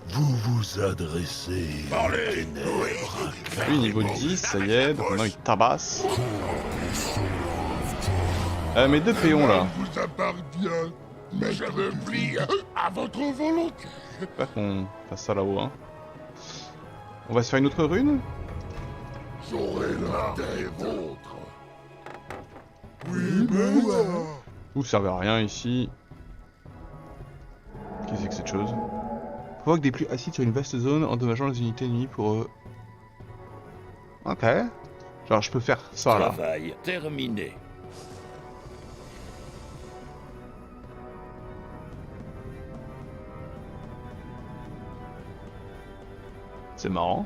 Vous vous adressez aux ténèbres. Lui, niveau 10, ça y est. Donc maintenant, il tabasse. Mes deux péons là. Vous appartient, mais je me plie à votre volonté. J'espère qu'on fasse ça là-haut. Hein. On va se faire une autre rune? J'aurai l'un des vôtres. Oui, maître. Vous servez à rien ici. Qu'est-ce que c'est que cette chose? Provoque des pluies acides sur une vaste zone, endommageant les unités ennemies pour eux. Ok. Genre, je peux faire ça là. Travail terminé. C'est marrant.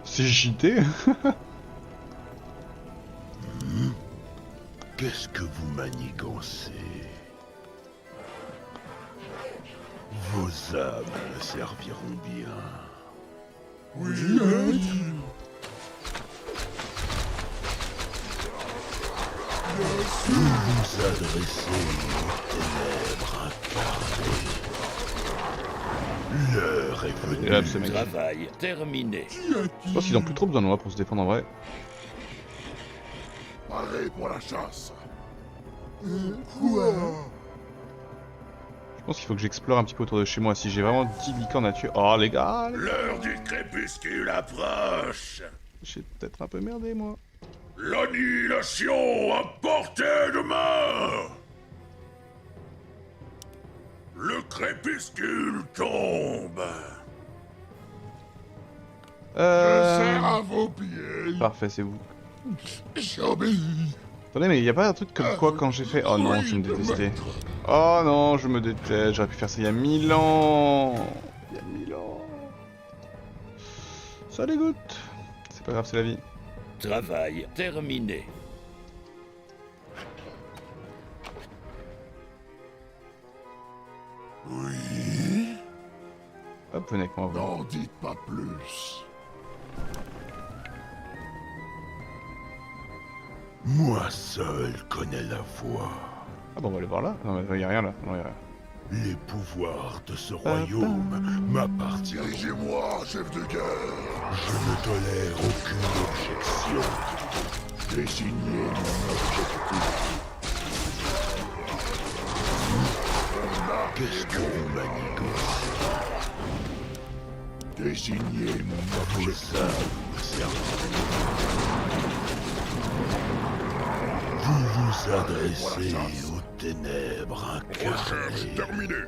C'est JT. Qu'est-ce que vous manigancez? Vos âmes me serviront bien. Oui, maître. Vous vous adressez aux ténèbres incarnées. L'heure est venue. Et là, ce mec. Travail terminé. Je pense qu'ils ont plus trop besoin de moi pour se défendre en vrai. Paré pour la chasse. Quoi? Je pense qu'il faut que j'explore un petit peu autour de chez moi. Si j'ai vraiment 10 licornes à tuer. Oh les gars, L'heure du crépuscule approche. j'ai peut-être un peu merdé moi. L'annihilation à portée de main. Le crépuscule tombe. Je serre à vos pieds. Parfait, c'est vous. J'obéis. Attendez, mais y a pas un truc comme quoi quand j'ai fait... Oh non, je me détestais. Oh non, je me déteste. J'aurais pu faire ça il y a 1000 ans. Il y a 1000 ans. Ça dégoûte. C'est pas grave, c'est la vie. Travail terminé. Oui. Hop, venez avec moi. vous. N'en dites pas plus. Moi seul connais la voie. Ah bon, on va aller voir là. Non, mais y a rien là. Non, y a rien. Les pouvoirs de ce royaume m'appartiennent. Dirigez-moi, chef de guerre. Je ne tolère aucune objection. Désignez mon objectif. Qu'est-ce que vous manigancez? Désignez mon objectif. Vous vous adressez aux ténèbres incarnées. Terminé.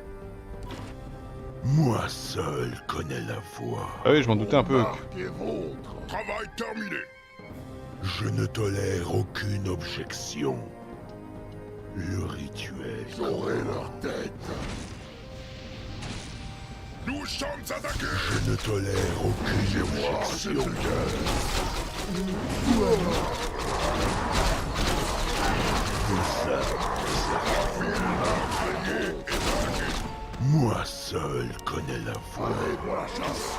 Moi seul connais la voie. Ah oui, je m'en doutais un peu. Travail terminé. Je ne tolère aucune objection. Le rituel. J'aurai leur tête. Nous sommes attaqués. Je ne tolère aucune objection. Moi seul connais la voie. Pour la chasse.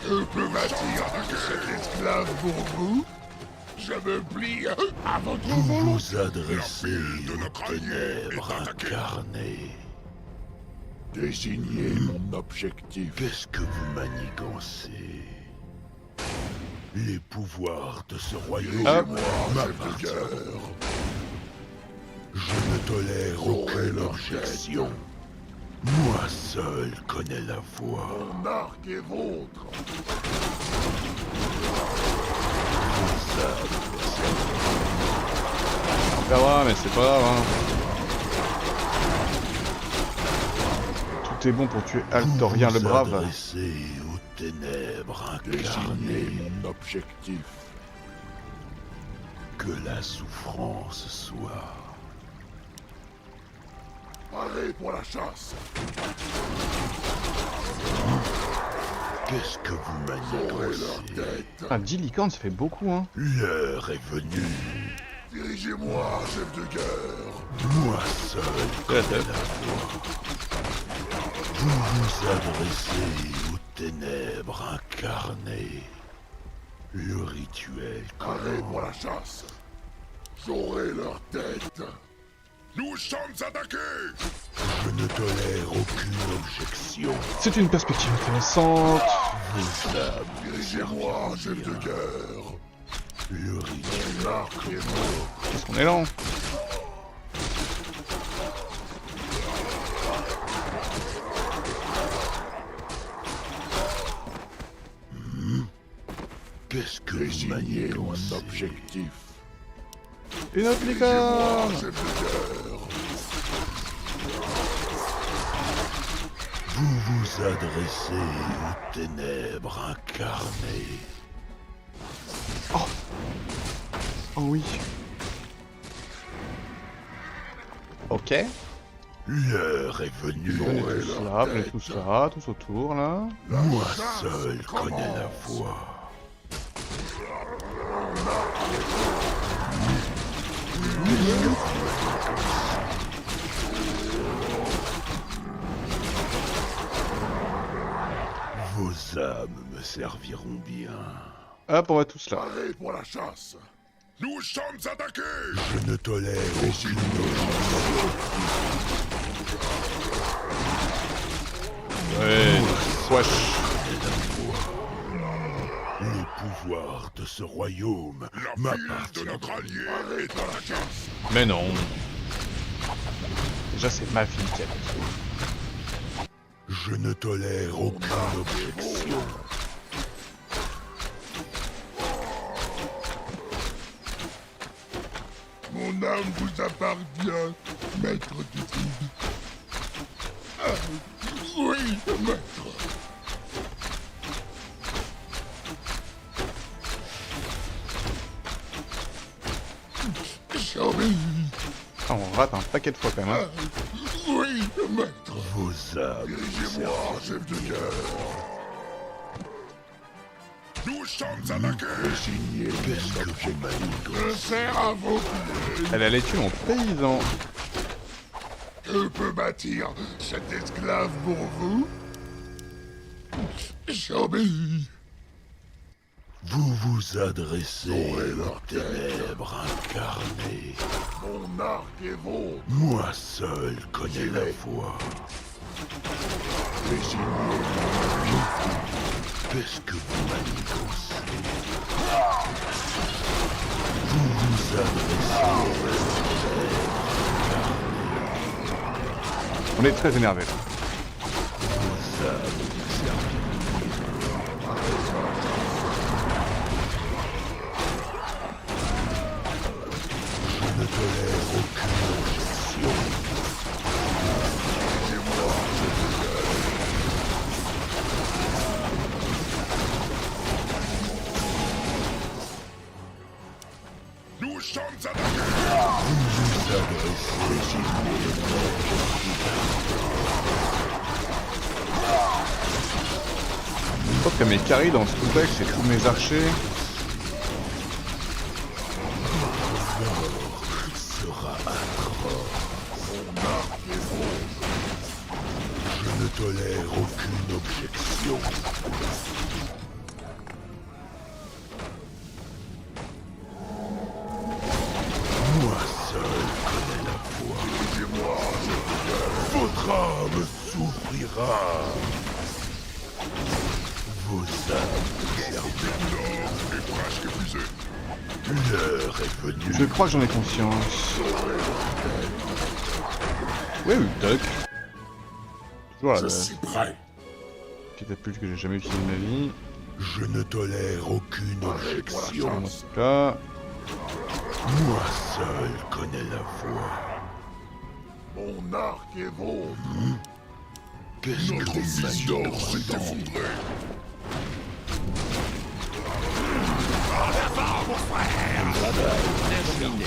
Que peut m'attirer cet esclave pour vous? Je me plie à votre volonté. Vous vous adressez aux ténèbres incarnées. Désignez mon objectif. Qu'est-ce que vous manigancez? Les pouvoirs de ce royaume m'appartiennent. Je ne tolère aucune objection. Moi seul connais la voie. Mon arc est vôtre. C'est pas grave, mais c'est pas grave. Hein. Tout est bon pour tuer Altorien le brave. Adressez aux ténèbres incarnées. Mon objectif. Que la souffrance soit. Paré pour la chasse. Qu'est-ce que vous manigancez? Ah, 10 licornes, ça fait beaucoup, hein. L'heure est venue. Dirigez-moi, chef de guerre. Moi seul connais la voie. Vous vous adressez aux ténèbres incarnées. Le rituel Paré pour la chasse. J'aurai leur tête. Nous sommes attaqués. Je ne tolère aucune objection. C'est une perspective intéressante. Vos âmes Dirigez-moi, chef de guerre. le rituel. Qu'est-ce qu'on est lent. Qu'est-ce que vous manigancez? Objectif. Une autre licorne. Chef de guerre. Vous vous adressez aux ténèbres incarnées. Oh oui. Ok. L'heure est venue. Venez tous là, tous autour là. Moi seul connais la voie. Vos âmes me serviront bien. Hop, on va tous là. Paré pour la chasse. Nous sommes attaqués. Je ne tolère aucune objection. Ouais, wesh. Le pouvoir de ce royaume La ville de m'appartient. notre allié est à la chasse. Mais non. Déjà, c'est ma fille qui a Je ne tolère aucune objection. Mon âme vous appartient, maître du vide. Ah, oui, maître. J'obéis. Ah, on rate un paquet de fois quand même. Hein. Oui, maître. Vos âmes. Dirigez-moi, chef de guerre. Nous sommes attaqués. Qu'est-ce que vous manigancez? Je sers à vos pieds. Elle allait tuer mon paysan. Que peut bâtir cet esclave pour vous? J'obéis. Vous vous adressez aux ténèbres incarnées. Mon arc est vôtre. Moi seul connais la voie. Qu'est-ce que vous manigancez? Vous vous adressez On est très énervé. aux âmes serviles. Je ne tolère aucune objection. Nous sommes attaqués. Vous adressez Je pense que mes carries dans ce contexte, c'est tous mes archers. sera atroce. Je ne tolère aucune objection. Moi seul connais la voie. Votre âme souffrira. Vos âmes serviront. est presque épuisé. L'heure est venue. Je crois que j'en ai conscience. Ouais, oui, Doc. Voilà, Je suis prêt. petit capuche que j'ai jamais utilisé de ma vie. Je ne tolère aucune objection. Là, Moi seul connais la voie. Mon arc est vôtre. Qu'est-ce que Notre vous vision manigancez? s'est effondrée. Terminé.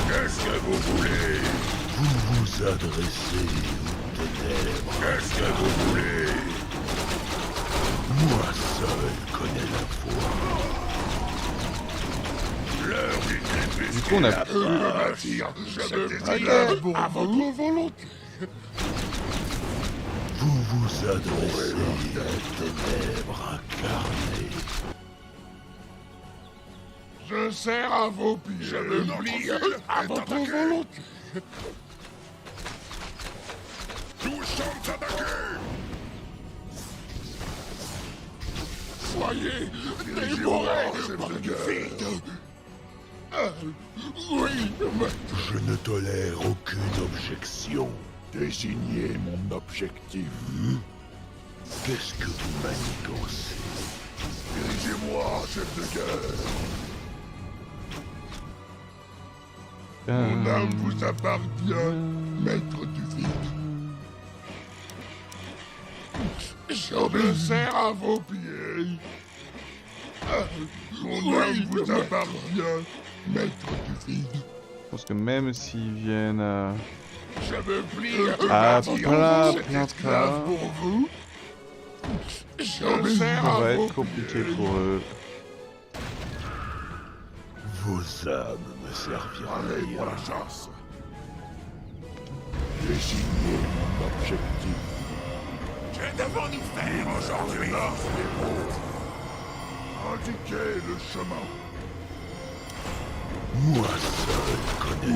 Qu'est-ce que vous voulez? Vous vous adressez aux ténèbres. Qu'est-ce que vous voulez? Moi seul connais la voie. L'heure du crépuscule. du coup, on a Que peut bâtir cet Ok. esclave pour à votre volonté? Vous vous adressez aux ténèbres incarnées. Je sers à vos pieds. Je me plie à votre volonté. Nous sommes attaqués. Soyez dévorés par du vide. Ah, oui, maître. Je ne tolère aucune objection. Désignez mon objectif. Qu'est-ce que vous manigancez? Dirigez-moi, chef de guerre. Mon âme vous appartient, maître du vide. Je sers à vos pieds. Ah, mon âme vous appartient, maître du vide. Je pense que même s'ils viennent à... Je me plie Ah, à plein, cet plein, esclave plein. pour vous. Je Ça sers va à vos être compliqué pieds. pour eux. Vos âmes me serviront. Allez pour la chasse. Désignez mon objectif. Que devons-nous faire aujourd'hui? Indiquez le chemin. Moi seul connais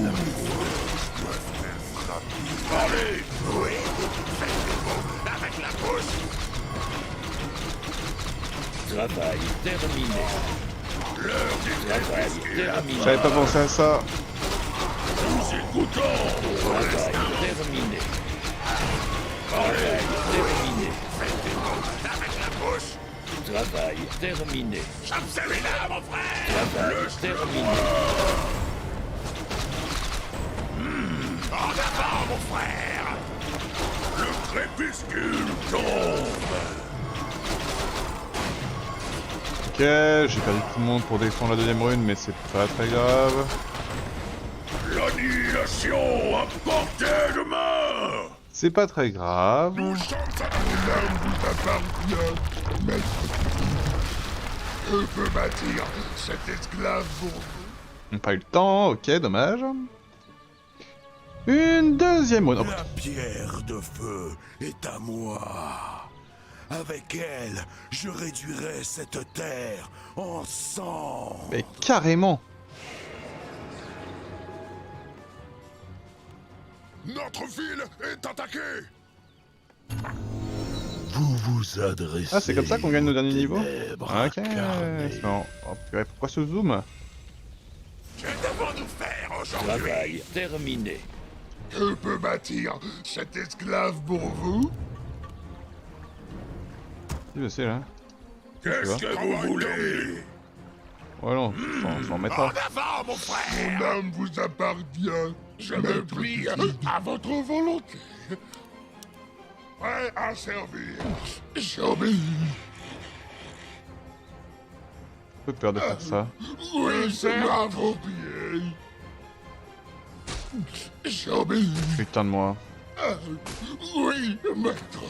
Parlez! Oui! Faites des mots avec la bouche! Travail terminé. L'heure du Travail terminé. J'avais pas pensé à ça. nous écoutons! Travail terminé. Travail terminé. Faites des mots avec la bouche! Travail terminé. Celui-là, mon frère! Travail terminé. En avant, mon frère! Le crépuscule tombe! Ok, j'ai perdu tout le monde pour défendre la deuxième rune, mais c'est pas très grave. L'annihilation à portée de main! C'est pas très grave. Nous sommes à Mon âme vous appartient, maître du vide. Je peux bâtir cet esclave pour vous. On n'a pas eu le temps, ok, dommage. Une deuxième rune. Oh, La pierre de feu est à moi. Avec elle, je réduirai cette terre en sang. mais carrément. Notre ville est attaquée. Vous vous adressez. Ah, c'est comme ça qu'on gagne nos derniers niveaux? ténèbres Ok, incarnées. c'est marrant. Oh, purée, pourquoi ce zoom? Que devons-nous faire aujourd'hui? Travail terminé. Je peux bâtir cet esclave pour vous. Je sais là. Qu'est-ce que vous voulez? Ouais, non, je m'en mettra. En avant, mon frère! Mon âme vous appartient. Je me plie à votre volonté. Prêt à servir. J'obéis. Un peu peur de faire ça. Oui, c'est à vos pieds. J'obéis. Putain de moi. Oui, maître.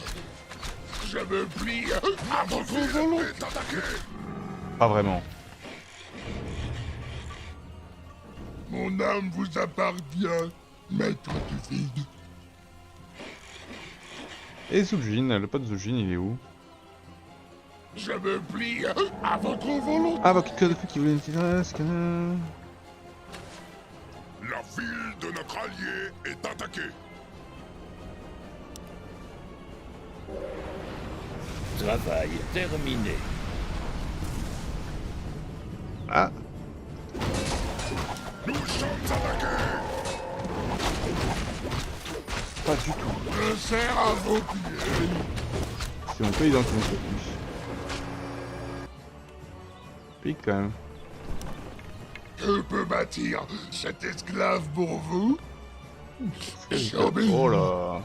Je me plie à votre volonté. Pas vraiment. Mon âme vous appartient, maître du vide. Et Zul'jin, le pote Zul'jin, il est où? Je me plie à votre volonté. Ah, bah, quelqu'un de fou qui voulait une petite rasque. La ville de notre allié est attaquée. Travail terminé. Ah, Nous sommes attaqués. pas du tout. Je serre à vos pieds. Si on peut identifier un peu plus. Pique quand même. Je peux bâtir cet esclave pour vous. J'obéis. Oh là.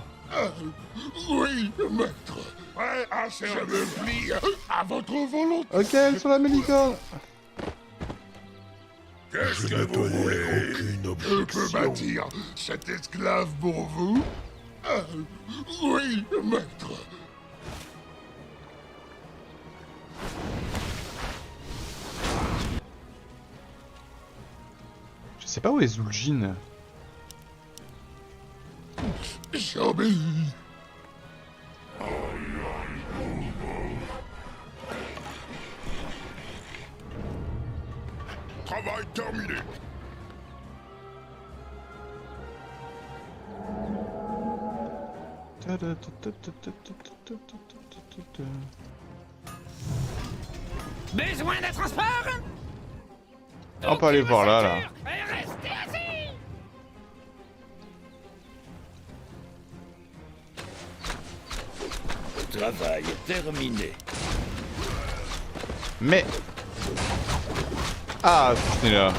Oui, maître. Prêt à servir. Je me plie à votre volonté. Ok, elles sont la mélicorne. Qu'est-ce Je que ne vous voulez? tolère aucune Je peux objection. bâtir cet esclave pour vous. Oui, maître. Je sais pas où est Zul'jin. J'obéis. Travail terminé. Besoin de transport? On peut aller voir là, là. Restez assis! Travail terminé. Mais... Ah, tu es là.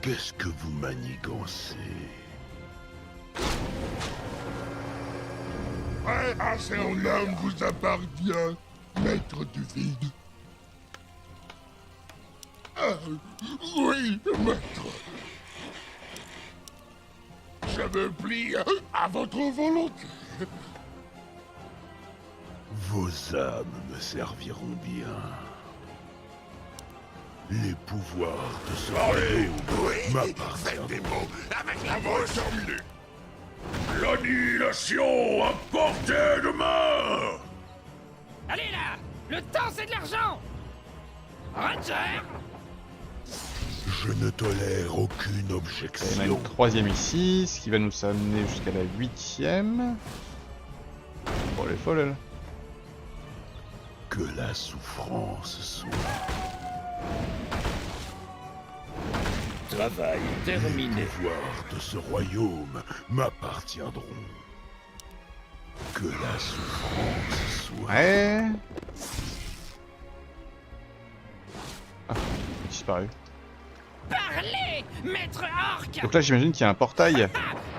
Qu'est-ce que vous manigancez? Prêt à servir. Mon âme vous appartient, maître du vide. Oui, maître. Je me plie à votre volonté. Vos âmes me serviront bien. Les pouvoirs de ce Parlez. royaume Oui, faites m'appartiennent. des mots avec la bouche. Terminé. L'annihilation à portée de main. Allez là! Le temps, c'est de l'argent. Ranger. Je ne tolère aucune Et on a objection. une 3ème ici, ce qui va nous amener jusqu'à la 8ème. Oh, elle est folle, elle. Que la souffrance soit. Travail terminé. Les pouvoirs de ce royaume m'appartiendront. Que la souffrance soit. Ouais. Ah, il a disparu. Parlez, maître orc. Donc là, j'imagine qu'il y a un portail.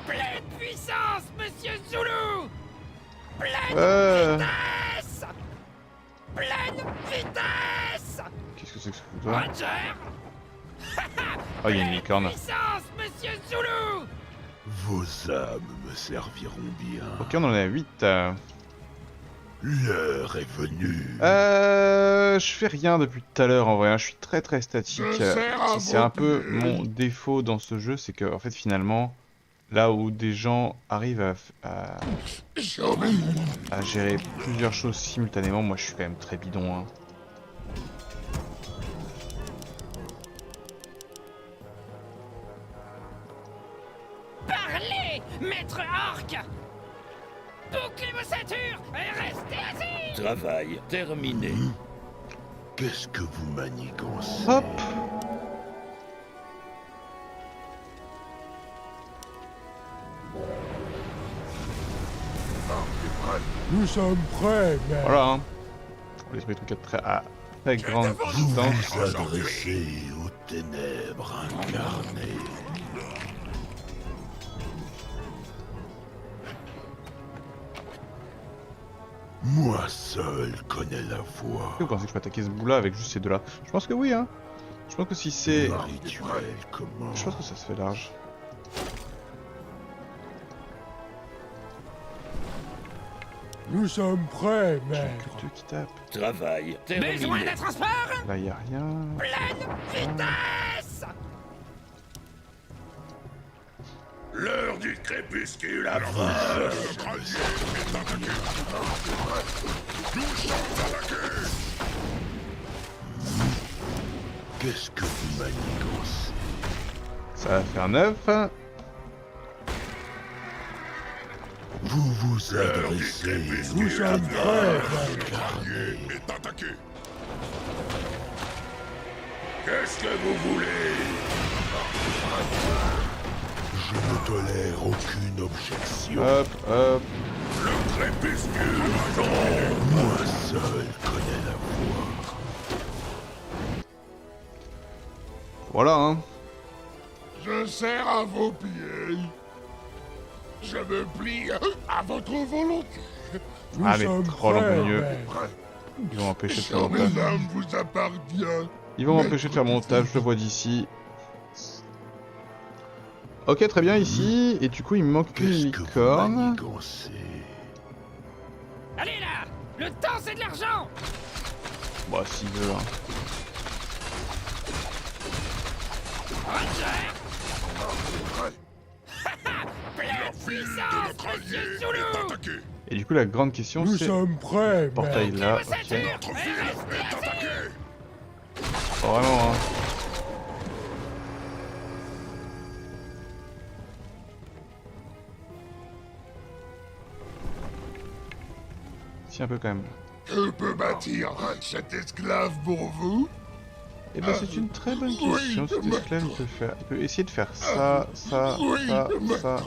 Pleine puissance, monsieur Zulu. Pleine Euh... vitesse. Pleine vitesse. Qu'est-ce que c'est que ce foutoir? Ranger. Oh, il y a une licorne. Puissance, monsieur Zulu. Vos âmes me serviront bien. Ok, on en est à 8. L'heure est venue. Je fais rien depuis tout à l'heure en vrai, hein. Je suis très statique. Je sers à C'est un peu vos mon défaut dans ce jeu, c'est que en fait finalement, là où des gens arrivent J'obéis. à gérer plusieurs choses simultanément, moi je suis quand même très bidon. Hein. Parlez, maître orc. Bouclez vos ceintures et restez assis. Travail terminé. Qu'est-ce que vous manigancez? Hop. Nous sommes prêts, mais... Voilà. Hein. L'esprit de truc à très grande Vous distance. vous adressez aux ténèbres incarnées. Moi seul connais la voie. Vous pensez que je peux attaquer ce bout là avec juste ces deux là? Je pense que oui hein. Je pense que si c'est... Un rituel comment? Je pense que ça se fait large. Nous sommes prêts, mais... Que deux qui tapent. Travail Besoin terminé. d'un transport. Là y a rien. Pleine vitesse. L'heure du crépuscule approche. Le grenier est attaqué. Nous sommes attaqués. Qu'est-ce que vous manigancez? Ça va faire 9. Vous vous L'heure du adressez crépuscule Nous sommes prêts, mais... Le grenier est attaqué. Qu'est-ce que vous voulez? Je ne tolère aucune objection. Hop. Le crépuscule. Moi seul connais la voie. Voilà hein. Je sers à vos pieds. Je me plie à votre volonté. Nous Ah mais sommes troll en prêts, plein milieu. mais... Ils vont m'empêcher de faire mon Mes taf. âmes vous appartiennent. Ils vont m'empêcher de faire mon taf, je le vois d'ici. Ok, très bien ici. Et du coup, il me manque une Qu'est-ce que vous licorne. manigancez? Allez là. Le temps, c'est de l'argent. Bah, s'il veut. Hein. Ranger. Pleine La file de puissance, notre allié monsieur est Zulu. attaquée. Et du coup, la grande question, Nous c'est... sommes prêts, mais... Portail là, Vos ok. ceintures Notre et file restez est assis. attaquée. Pas vraiment, hein. Si, un peu quand même. Que peut bâtir cet esclave pour vous? Eh ben, c'est une très bonne Oui, question. Cet maître. esclave, il peut essayer de faire ça, ça, Oui, ça, maître. ça.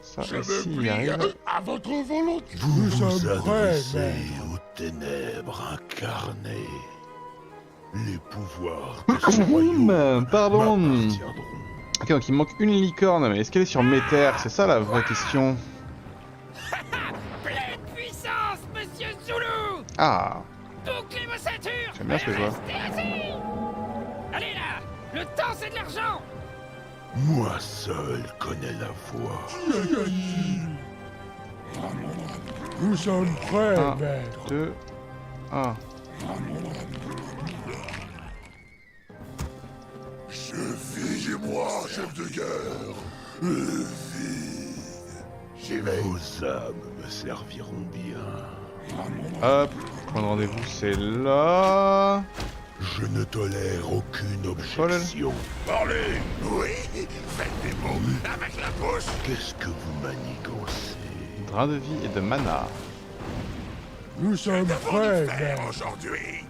Ça, Je et me s'il y plie arrive... à votre volonté. Vous Nous vous sommes prêts, adressez mais... aux ténèbres incarnées. Les pouvoirs de ce royaume Pardon. m'appartiendront. Ok, donc il me manque une licorne, mais est-ce qu'elle est sur mes terres? C'est ça la vraie question. Pleine puissance, monsieur Zulu. Ah, Bouclez vos ceintures. J'aime bien ce que je vois. Restez assis. Allez là. Le temps, c'est de l'argent. Moi seul connais la voie. Nous sommes prêts, Un. maître. 2, 1. Suffisez-moi, chef de guerre. Le vide. J'y vais. Vos âmes me serviront bien. Hop, point de rendez-vous c'est là. Je ne tolère aucune Oh là là. objection. Parlez! Oui! Faites des mots avec la bouche! Qu'est-ce que vous manigancez? Drain de vie et de mana. Nous sommes Qu'avons-nous prêts, faire maître. aujourd'hui?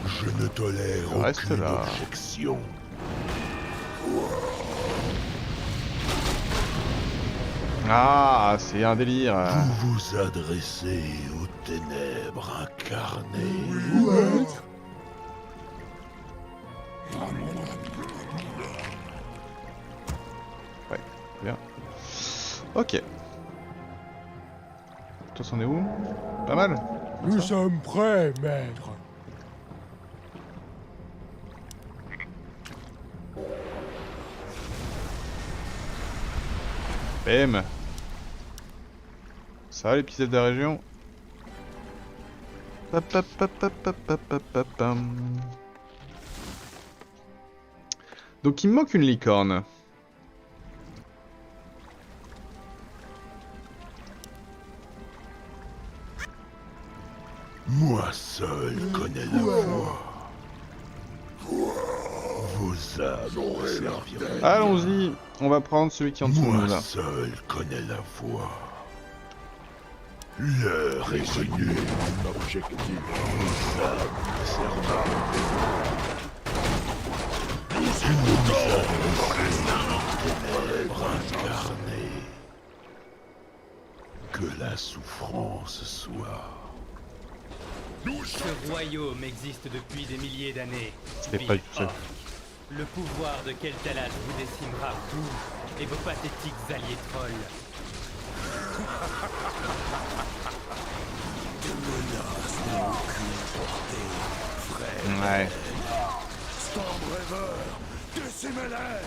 Je ne tolère Reste aucune là. objection. Ah, c'est un délire. Vous vous adressez aux ténèbres incarnées. Maître. Ouais, bien. Ok. Toi, c'en est où? Pas mal. Nous sommes prêts, maître. Bam. Ça va les petits elfes de la région? Papapapapapapapam. Donc il me manque une licorne. Moi seul connais la voie. Vos âmes me serviront. Allons-y, on va prendre celui qui est en dessous de nous Moi là. seul connais la voie. L'heure est venue. Mon objectif. Vos âmes me serviront. Vous adressez aux ténèbres incarnées. Que la souffrance soit. Ce royaume existe depuis des milliers d'années. C'était pas du tout ça. Le pouvoir de Kel'Thas vous décimera vous et vos pathétiques alliés trolls. Ouais. Stormbringer! Décimez-les!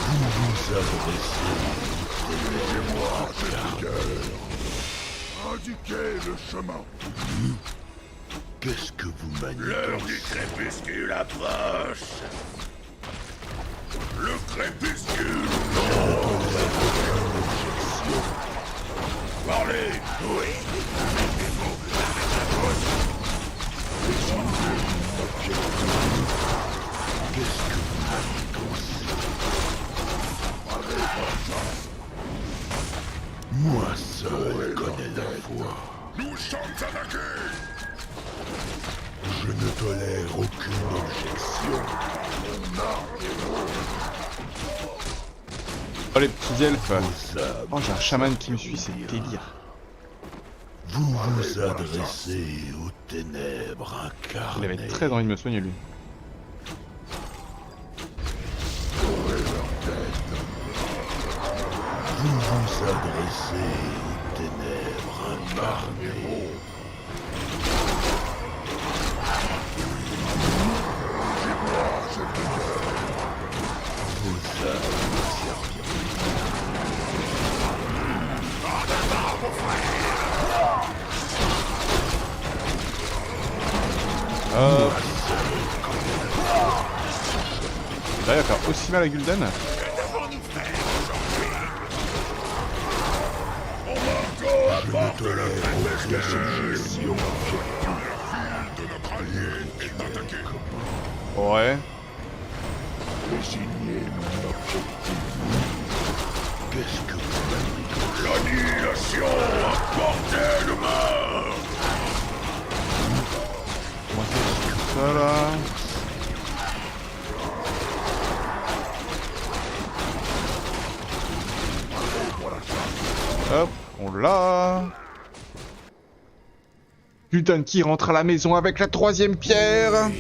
Vous vous adressez aux ténèbres incarnées. Indiquez le chemin! Qu'est-ce que vous L'heure du manigancez? crépuscule approche! Le crépuscule! Parlez! Oui! Faites des mots avec la bouche! Qu'est-ce que vous manigancez? Moi seul connais la voie. Nous sommes attaqués! Je ne tolère aucune objection. Oh les petits elfes. Vos âmes, Oh j'ai un chaman qui me suit, c'est délire. vous vous adressez aux ténèbres Il incarnées. avait très envie de me soigner lui. Vous vous adressez aux ténèbres incarnées. Vos âmes me serviront. Hop. Là il va faire aussi mal à Gul'dan. Je ne tolère aucune objection. Ouais. Désignez mon objectif. Qu'est-ce que vous manigancez? L'annihilation à portée de main! Comment c'est tout ça là? Hop, on l'a. Gul'dan qui rentre à la maison avec la 3e pierre.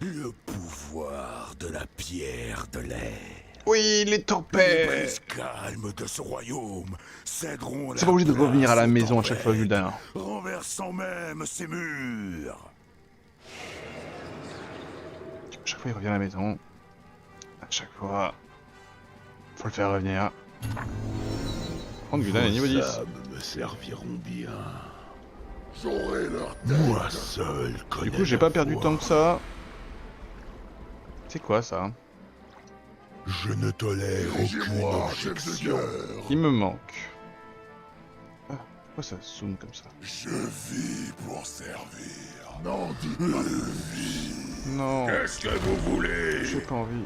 Le pouvoir de la pierre de l'air. Oui, les Les tempêtes. brises calmes de ce royaume céderont. C'est pas obligé de revenir à la maison à chaque fois, Gul'dan. Renversant même ses murs. À chaque fois, il revient à la maison. À chaque fois, faut le faire revenir. Prendre Gul'dan à niveau 10. Vos âmes me serviront bien. J'aurai leur tête. Moi seul connais Du coup, j'ai la pas perdu voie. tant que ça. C'est quoi ça? Je ne tolère aucune Dirigez-moi, chef de objection. guerre. Il me manque. Ah, pourquoi ça sonne comme ça? Je vis pour servir. Non, dites pas de Non, Qu'est-ce que vous voulez? j'ai pas envie.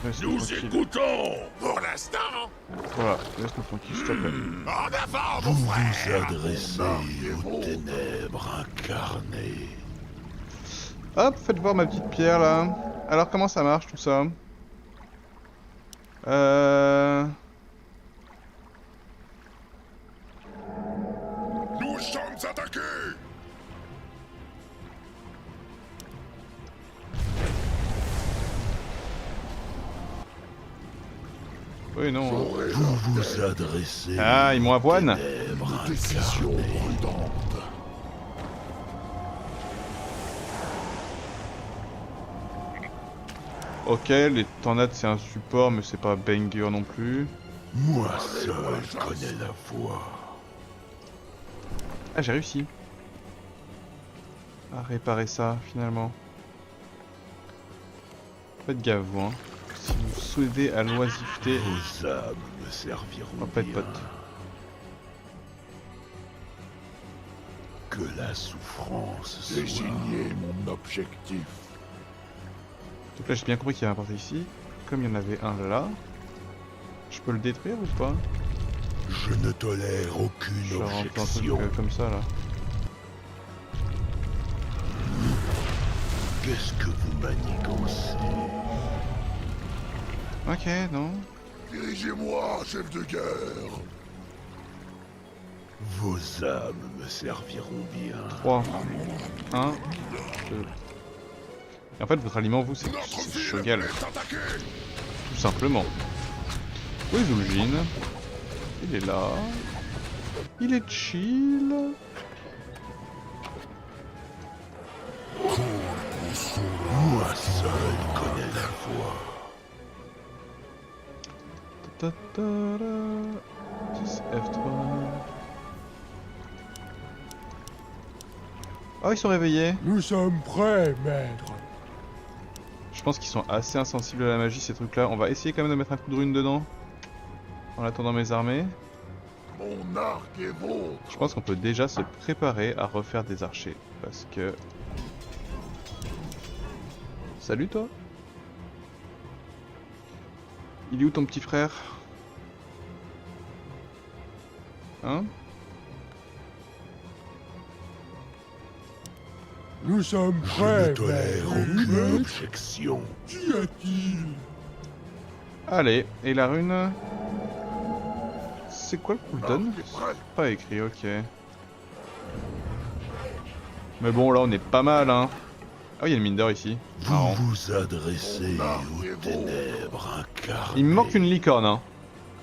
Laisse-nous Nous tranquille. écoutons. Pour l'instant, Voilà, laisse-nous tranquille, s'il te plaît. en avant, mon Vous frère. vous adressez aux ténèbres incarnées. Hop, faites voir ma petite pierre là. Alors comment ça marche tout ça? Nous sommes attaqués. Oui, non. Hein. Vous vous adressez Ah, ils m'ont avoine. aux ténèbres décision incarnées. prudente. Ok, les tornades c'est un support, mais c'est pas banger non plus. Moi seul connais la voie. Ah, j'ai réussi à réparer ça finalement. Faites gaffe, vous, hein. Si vous soudez à l'oisiveté, Vos âmes me serviront on va pas être bien. potes. Que la souffrance soit... Désignez mon objectif. Donc là, j'ai bien compris qu'il y avait un portail ici. Comme il y en avait un là, je peux le détruire ou pas? Je ne tolère Je aucune rentre un truc objection. comme ça là. Qu'est-ce que vous manigancez? Ok, non. Dirigez-moi, chef de guerre. Vos âmes me serviront bien. 3, 1, 2. Et en fait, votre aliment, vous, c'est Notre ville Shogal, est attaquée. tout simplement. Où est Zul'jin? Il est là. Il est chill. Moi seul connais la voie. Ta-ta-ta-ra. 10 F3. Oh, ils sont réveillés. Nous sommes prêts, maître. Je pense qu'ils sont assez insensibles à la magie, ces trucs-là. On va essayer quand même de mettre un coup de rune dedans. En attendant mes armées. Mon arc est vôtre. Je pense qu'on peut déjà se préparer à refaire des archers. Parce que... Salut toi. Il est où ton petit frère? Hein? Nous sommes Je prêts, ne tolère aucune objection. Qu'y a-t-il? Allez, et la rune? C'est quoi le cooldown? L'arc est prêt. Pas écrit, ok. Mais bon, là on est pas mal, hein. Ah oui, il y a une mine d'or ici. Marrant. Vous vous adressez aux ténèbres incarnées. Il me manque une licorne, hein.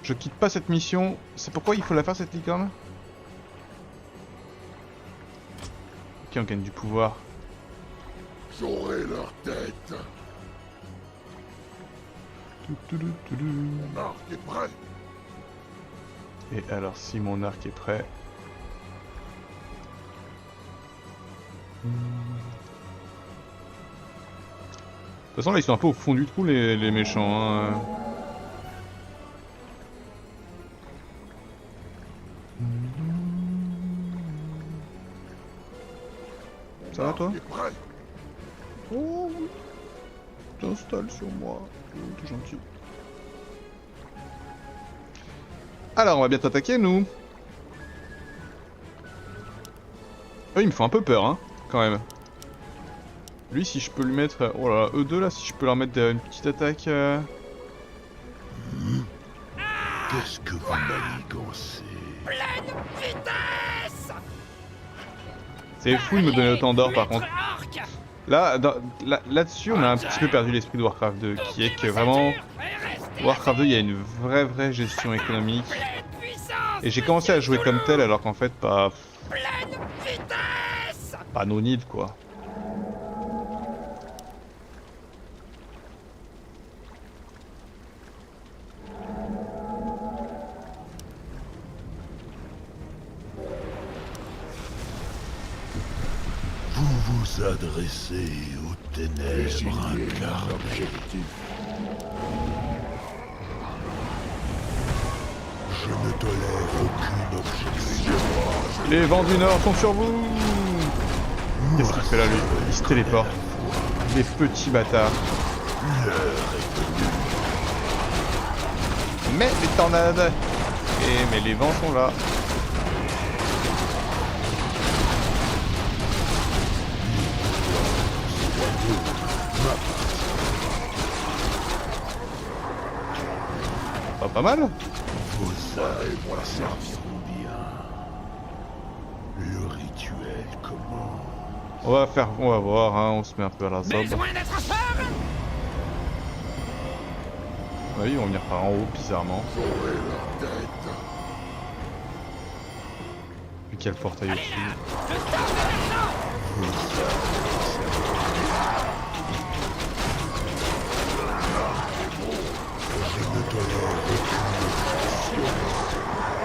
Je quitte pas cette mission. C'est pourquoi il faut la faire cette licorne? Ok, on gagne du pouvoir. J'aurai leur tête. Mon arc est prêt. Et alors, si mon arc est prêt... De toute façon, là, ils sont un peu au fond du trou, les méchants, hein. Ça va, toi? L'arc est prêt. Oh, t'installes sur moi. Oh, t'es gentil. Alors, on va bientôt attaquer, nous. Oh, il me faut un peu peur, hein, quand même. Lui, si je peux lui mettre... Oh là là, eux deux, là, si je peux leur mettre une petite attaque... Qu'est-ce que vous manigancez? Pleine vitesse. C'est fou de me donner autant d'or, par contre. Arc. Là, là-dessus, on a un petit peu perdu l'esprit de Warcraft 2, qui est que vraiment... Warcraft 2, il y a une vraie gestion économique. Et j'ai commencé à jouer comme tel, alors qu'en fait, pas no need, quoi. Vous vous adressez aux ténèbres Désignez mon incarnées. objectif. ne tolère aucune objection. Les vents du Nord sont sur vous. Qu'est-ce qu'il fait là, lui? Il se téléporte. Les petits bâtards. Mais les tornades. Mais les vents sont là. Pas mal. Vos armes serviront bien. Le rituel commence. On va voir, hein, on se met un peu à la sobre. Besoin d'être fort. Oui, ils vont venir par en haut, bizarrement. Vu qu'il y a le portail Allez au-dessus. là, je sors de maintenant. Je ne tolère aucune objection.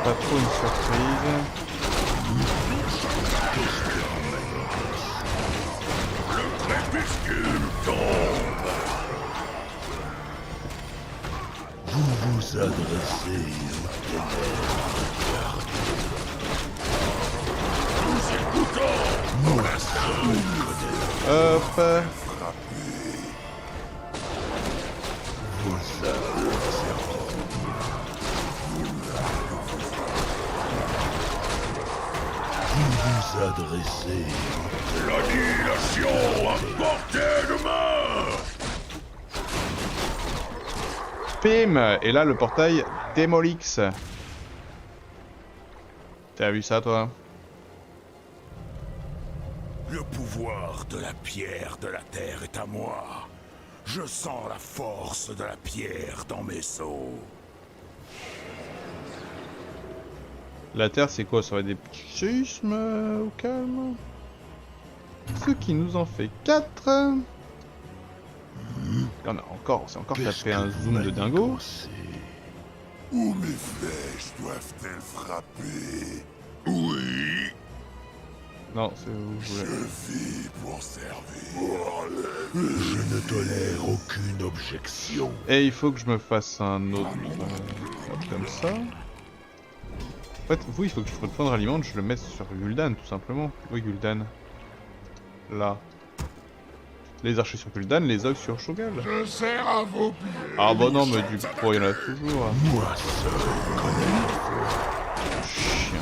Pas trop une surprise. Crépuscule tombe. Vous vous adressez aux ténèbres. Nous écoutons. Mon seul connaît Hop. vos armes serviront bien. Vous vous adressez. L'annihilation à portée de main. Pim. Et là, le portail Démolix. T'as vu ça, toi? Le pouvoir de la pierre de la terre est à moi. Je sens la force de la pierre dans mes os. La Terre, c'est quoi? Ça va être des petits séismes au calme. Ce qui nous en fait 4. On a encore, c'est encore tapé un zoom de dingo. Où mes flèches doivent-elles frapper? Oui, Non, c'est où je je voulais. vis pour servir. Je ne tolère aucune objection. Et il faut que je me fasse un autre comme ça. En fait, vous, il faut que je prenne point de ralliement, je le mette sur Gul'dan, tout simplement. Oui, Gul'dan. Là. Les archers sur Gul'dan, les ogres sur Shogal. Je sers à vos pieds. Ah bah non, mais du coup, il y en a toujours. Moi seul connais. Chien.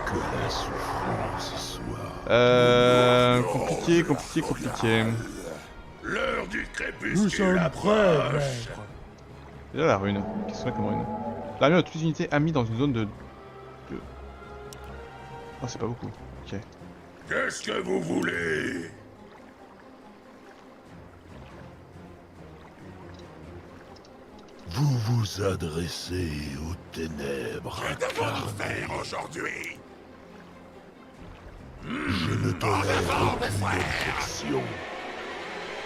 Que la souffrance soit. Compliqué. L'heure du Nous crépuscule sommes prêts, maître. Et là, la rune. Qu'est-ce qu'on a comme rune? L'armée a toutes les unités amies dans une zone de... Oh, c'est pas beaucoup. Ok. Qu'est-ce que vous voulez? Vous vous adressez aux ténèbres. Que devons-nous faire aujourd'hui? Je ne tolère aucune objection.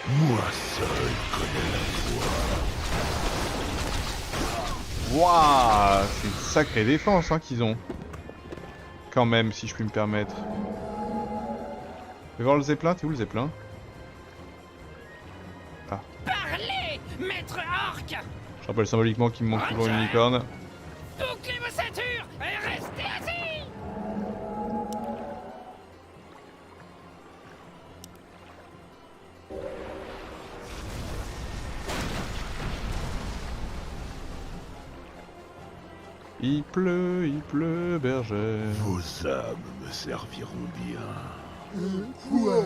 Moi seul connais la voie. Waouh, c'est une sacrée défense hein, qu'ils ont. Quand même, si je puis me permettre. Fais voir le Zeppelin, t'es où le Zeppelin? Ah. Parlez, maître orc. Je rappelle symboliquement qu'il me manque toujours une licorne. Bouclez vos ceintures et restez assis. Il pleut, berger. Vos âmes me serviront bien. Quoi?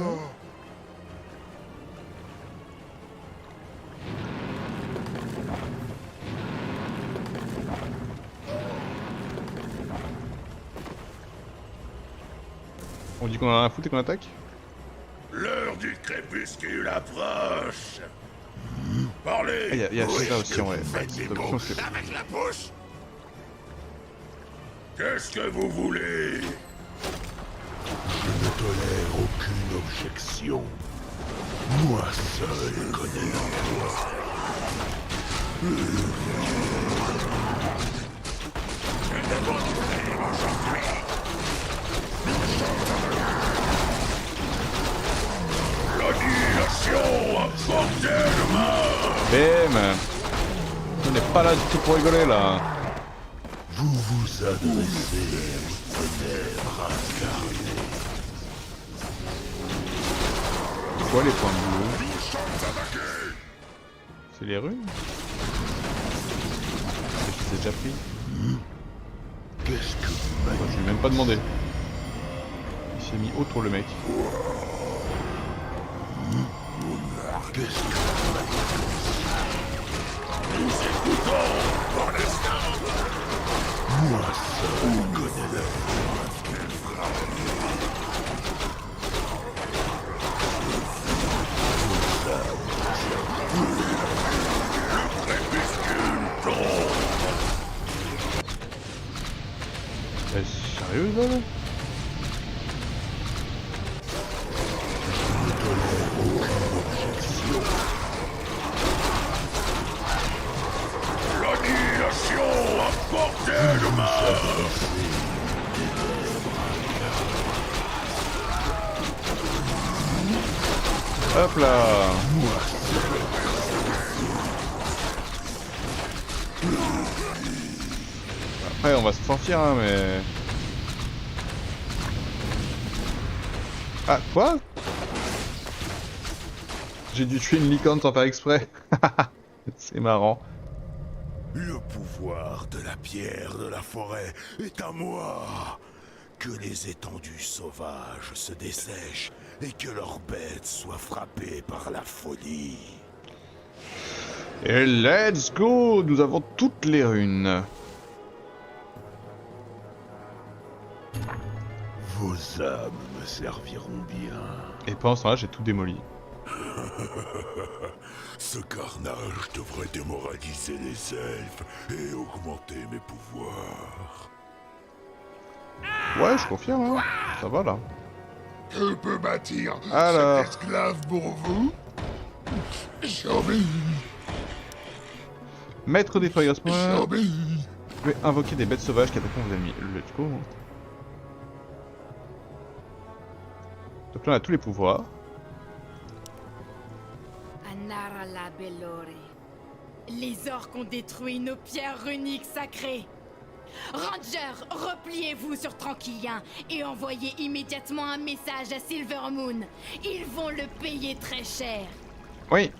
On dit qu'on en a un foutre et qu'on attaque? L'heure du crépuscule approche. Parlez. Ah, y a ça aussi, ouais. Faites Cette des mots option, c'est... avec la bouche. Qu'est-ce que vous voulez? Je ne tolère aucune objection. Moi seul connais la voie. L'annihilation à portée de main. Bam. On n'est pas là du tout pour rigoler là. Vous vous adressez aux ténèbres incarnées. C'est quoi les points bleus? C'est les runes? Je les ai déjà pris. Qu'est-ce que vous Moi, je lui ai même pas demandé. Il s'est mis autour le mec. Qu'est-ce que moi seul connais la Sérieux là? L'annihilation à portée de main. Hop là. Après on va se sortir hein mais... Ah quoi? J'ai dû tuer une licorne sans faire exprès. C'est marrant. Le pouvoir de la pierre de la forêt est à moi. Que les étendues sauvages se dessèchent et que leurs bêtes soient frappées par la folie. Et let's go! Nous avons toutes les runes. Vos âmes me serviront bien. Et pendant ce temps-là, j'ai tout démoli. Ce carnage devrait démoraliser les elfes et augmenter mes pouvoirs. Ouais, je confirme, hein. Ça va là. Que peut bâtir Alors. cet esclave pour vous? J'obéis, Maître des feuilles points. j'obéis. Vous pouvez invoquer des bêtes sauvages qui attaquent vos ennemis. Let's go. Donc là, on a tous les pouvoirs. Anara la Bellore. Les orques ont détruit nos pierres runiques sacrées. Rangers, repliez-vous sur Tranquillien et envoyez immédiatement un message à Silvermoon. Ils vont le payer très cher. Oui.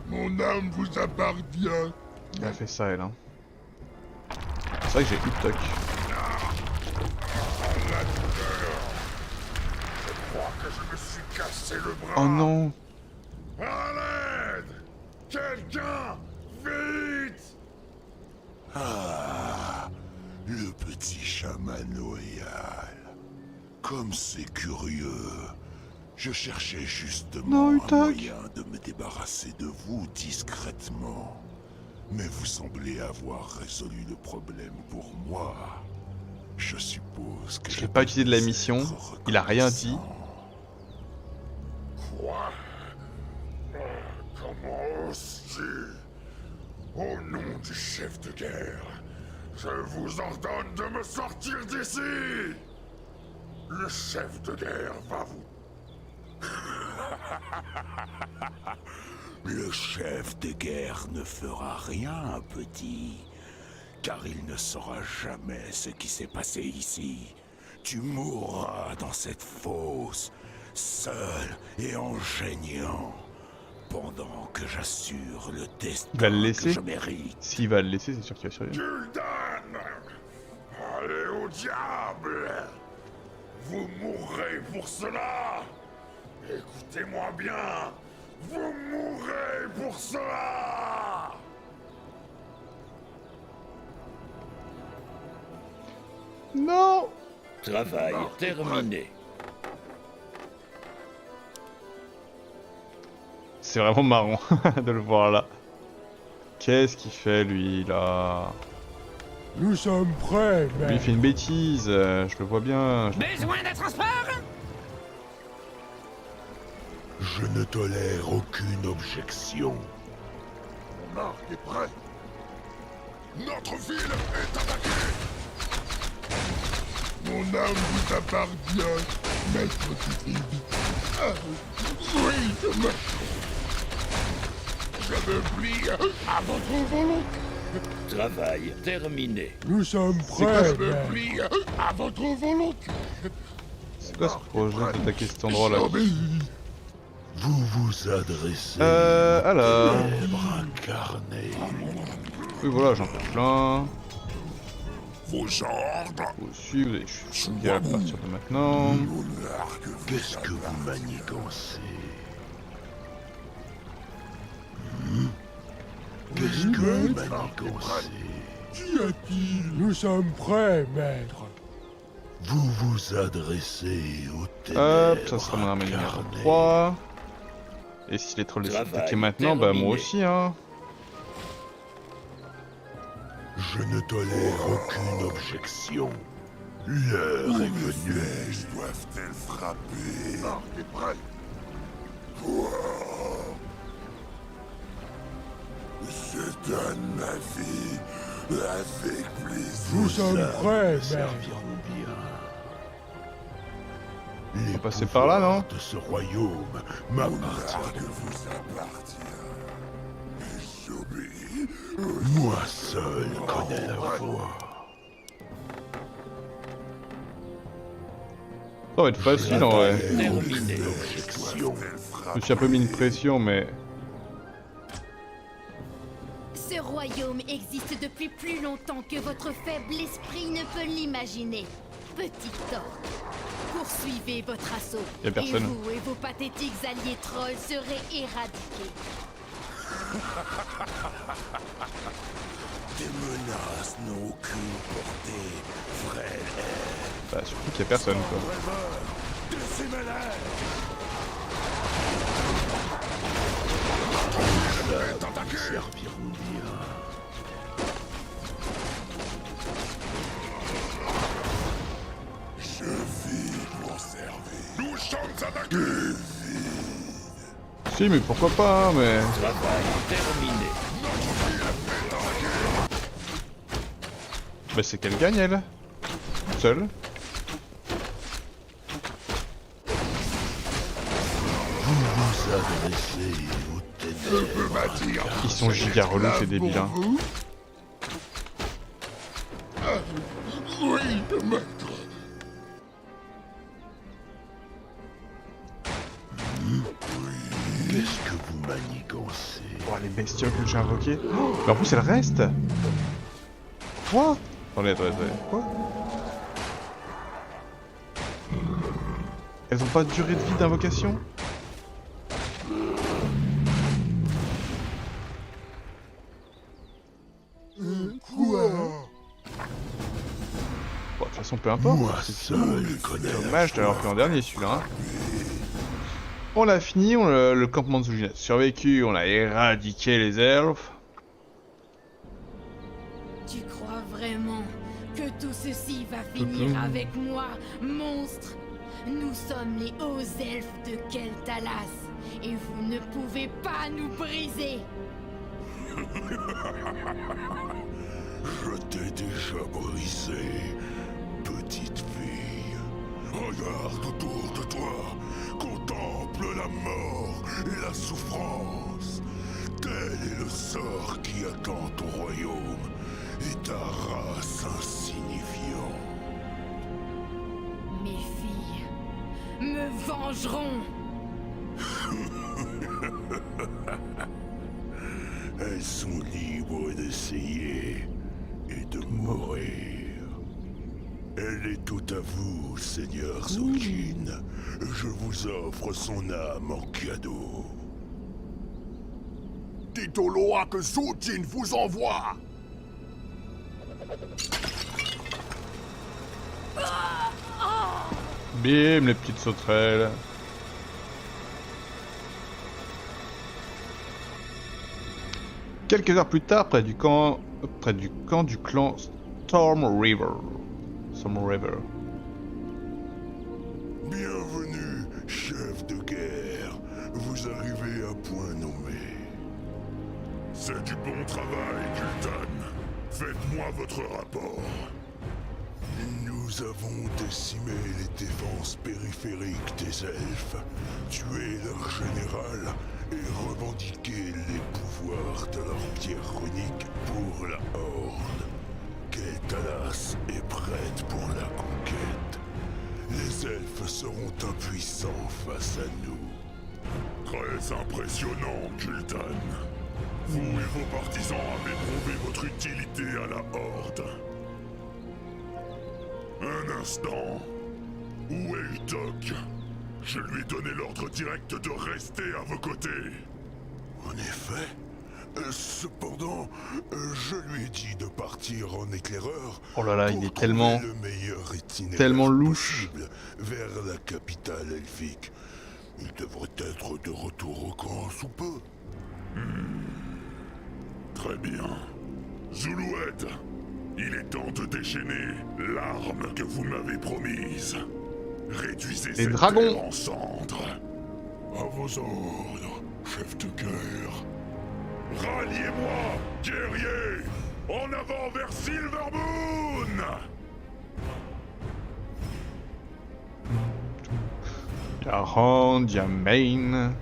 Mon âme vous appartient. Il a fait ça, elle. Hein. C'est vrai que j'ai eu le toc. Je crois que je me suis cassé le bras. Oh non. À l'aide! Quelqu'un! Vite! Ah, le petit chaman loyal. Comme c'est curieux. Je cherchais justement Non, un tac. moyen de me débarrasser de vous discrètement. Mais vous semblez avoir résolu le problème pour moi. Je suppose que Je l'ai pas utilisé de la mission. Il a rien dit. Quoi? Comment oses-tu? Au nom du chef de guerre, je vous ordonne de me sortir d'ici! Le chef de guerre va vous... Le chef de guerre ne fera rien, petit. Car il ne saura jamais ce qui s'est passé ici. Tu mourras dans cette fosse, seul et en geignant, pendant que j'assure le Il va destin le que laisser. je mérite. S'il va le laisser, c'est sûr qu'il va survivre. Gul'dan! Allez au diable! Vous mourrez pour cela! Écoutez-moi bien! Vous mourrez pour cela! Non. Travail terminé. C'est vraiment marrant de le voir là. Qu'est-ce qu'il fait lui là? Nous sommes prêts, Lui il fait une bêtise, je le vois bien. Besoin de transport? Je ne tolère aucune objection. Mon arc est prêt. Notre ville est attaquée. Mon âme vous appartient, maître du vide. Ah, oui, Je me plie à votre volonté. Travail terminé. Nous sommes quoi prêts, Je me maître. plie à votre volonté. C'est quoi ce projet d'attaquer cet endroit-là? J'obéis. Vous vous adressez Alors... ténèbres incarnées. Oui, voilà, j'en fais plein. Vos ordres. Vous aussi, vous allez chuter à partir de maintenant. L'honneur que vous Qu'est-ce que vous manigancez? Qu'est-ce que vous manigancez? Qu'y a-t-il? Nous sommes prêts, maître. Vous vous adressez aux ténèbres Hop, ça sera mon armée numéro incarnées. 3. Et si les trolls décident d'attaquer maintenant, bah moi aussi, hein. Je ne tolère aucune objection. L'heure est venue. Flèches doivent-elles frapper? T'es prêt? Je donne ma vie avec plaisir. Nous sommes prêts, maître. Les passer par là, non? pouvoirs de ce royaume m'appartiennent. Que vous appartient. Et j'obéis. Moi seul connais la voie. Ça va être facile en vrai. Terminé. Objection. Je me suis un peu mis une pression, mais... Ce royaume existe depuis plus longtemps que votre faible esprit ne peut l'imaginer. Petit orc, poursuivez votre assaut. Y a personne. Et vous et vos pathétiques alliés trolls serez éradiqués. Tes menaces n'ont aucune portée, frère. Bah surtout qu'il y a personne quoi. Serviront bien. Je vis pour servir. Nous sommes attaqués. Si mais pourquoi pas, hein, mais... Travail terminé. Bah c'est qu'elle gagne elle. Seule. Vous vous adressez aux ténèbres. Ils sont giga relous ces débiles hein. Oui, maître. Qu'est-ce que vous manigancez? Oh les bestioles que j'ai invoquées. Oh, mais en plus elles restent. Quoi? Attendez. Quoi? Elles ont pas de durée de vie d'invocation? Quoi? Bon, de toute façon peu importe. Moi seul connais la Dommage de l'avoir fait en dernier celui-là. Hein. On l'a fini, le campement de Zul'jin a survécu, on a éradiqué les elfes. Tu crois vraiment que tout ceci va finir avec moi, monstre? Nous sommes les hauts elfes de Keltalas, et vous ne pouvez pas nous briser. Je t'ai déjà brisé, petite fille. Regarde autour de toi, contemple la mort et la souffrance. Tel est le sort qui attend ton royaume et ta race insignifiante. Mes filles me vengeront. Elles sont libres d'essayer et de mourir. Elle est toute à vous, Seigneur Zul'jin. Je vous offre son âme en cadeau. Dites au Loa que Zul'jin vous envoie. Bim, les petites sauterelles. Quelques heures plus tard, près du camp du clan Storm River. Bienvenue, chef de guerre. Vous arrivez à point nommé. C'est du bon travail, Gul'dan. Faites-moi votre rapport. Nous avons décimé les défenses périphériques des elfes, tué leur général et revendiquer les pouvoirs de leur pierre runique pour la Horde. Kel'Thas est prête pour la conquête. Les elfes seront impuissants face à nous. Très impressionnant, Kultan. Vous et vos partisans avez prouvé votre utilité à la Horde. Un instant. Où est Utok? Je lui ai donné l'ordre direct de rester à vos côtés. En effet. Cependant, je lui ai dit de partir en éclaireur. Oh là là, il pour est tellement... trouver le meilleur itinéraire tellement louche. possible vers la capitale elfique. Il devrait être de retour au camp sous peu. Très bien. Zulued, il est temps de déchaîner l'arme que vous m'avez promise. Réduisez cette dragons. terre en cendres. À vos ordres, chef de guerre. Ralliez-moi, guerriers! En avant vers Silvermoon! Il y a Rand, il y a Main,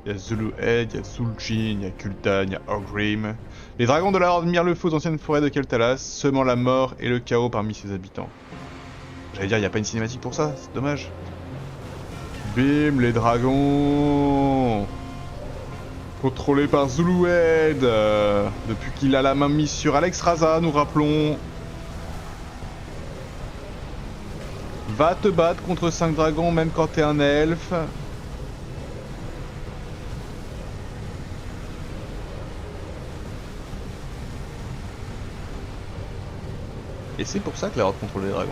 il y a Zulued, il y a Zul'jin, il y a Kultan, il y a Orgrim. Les dragons de la Horde mirent le feu aux anciennes forêts de Kel'Thas, semant la mort et le chaos parmi ses habitants. J'allais dire, il n'y a pas une cinématique pour ça, c'est dommage. Bim, les dragons contrôlés par Zulued, depuis qu'il a la main mise sur Alex-Raza, nous rappelons. Va te battre contre 5 dragons même quand t'es un elfe. Et c'est pour ça que la Horde contrôle les dragons.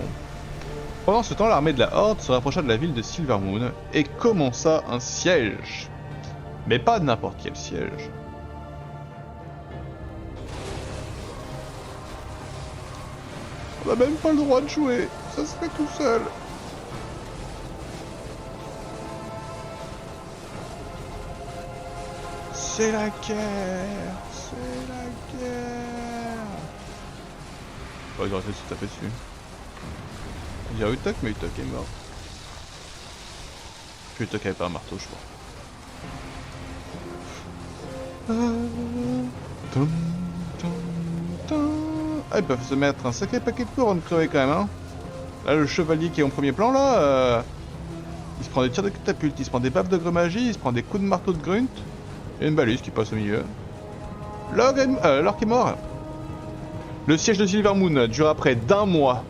Pendant ce temps, l'armée de la Horde se rapprocha de la ville de Silvermoon et commença un siège. Mais pas n'importe quel siège. On n'a même pas le droit de jouer, ça se fait tout seul. C'est la guerre, c'est la guerre. Oh, ils auraient fait se taper dessus. On dirait Utok, mais Utok est mort. Puis Utok avait pas un marteau, je crois. Ah, ils peuvent se mettre un sacré paquet de coups avant de crever quand même, hein. Là, le chevalier qui est en premier plan, là, il se prend des tirs de catapulte, il se prend des baffes de gremagie, il se prend des coups de marteau de grunt, et une balise qui passe au milieu. L'orque est mort. Le siège de Silvermoon dura près d'1 mois,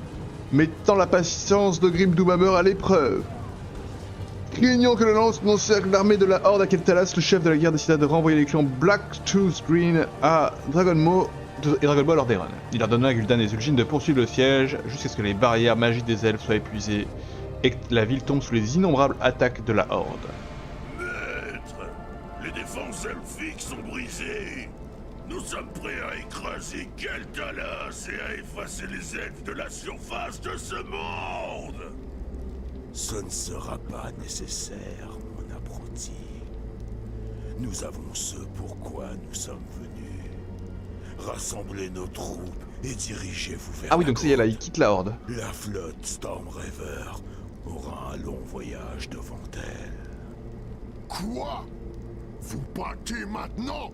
mettant la patience de Grim Doomhammer à l'épreuve. Craignant que le lance n'encercle l'armée de la Horde à Kel'Thas, le chef de la guerre décida de renvoyer les clans Blacktooth Green à Dragonmaw et Dragonmaw Lordaeron. Il ordonna à Gul'dan et Zul'jin de poursuivre le siège jusqu'à ce que les barrières magiques des elfes soient épuisées et que la ville tombe sous les innombrables attaques de la Horde. Maître, les défenses elfiques sont brisées. Nous sommes prêts à écraser Kel'Thas et à effacer les elfes de la surface de ce monde. Ce ne sera pas nécessaire, mon apprenti. Nous avons ce pourquoi nous sommes venus. Rassemblez nos troupes et dirigez-vous vers Ah oui, donc ça y est, là, il quitte la Horde. La flotte Stormreaver aura un long voyage devant elle. Quoi? Vous partez maintenant?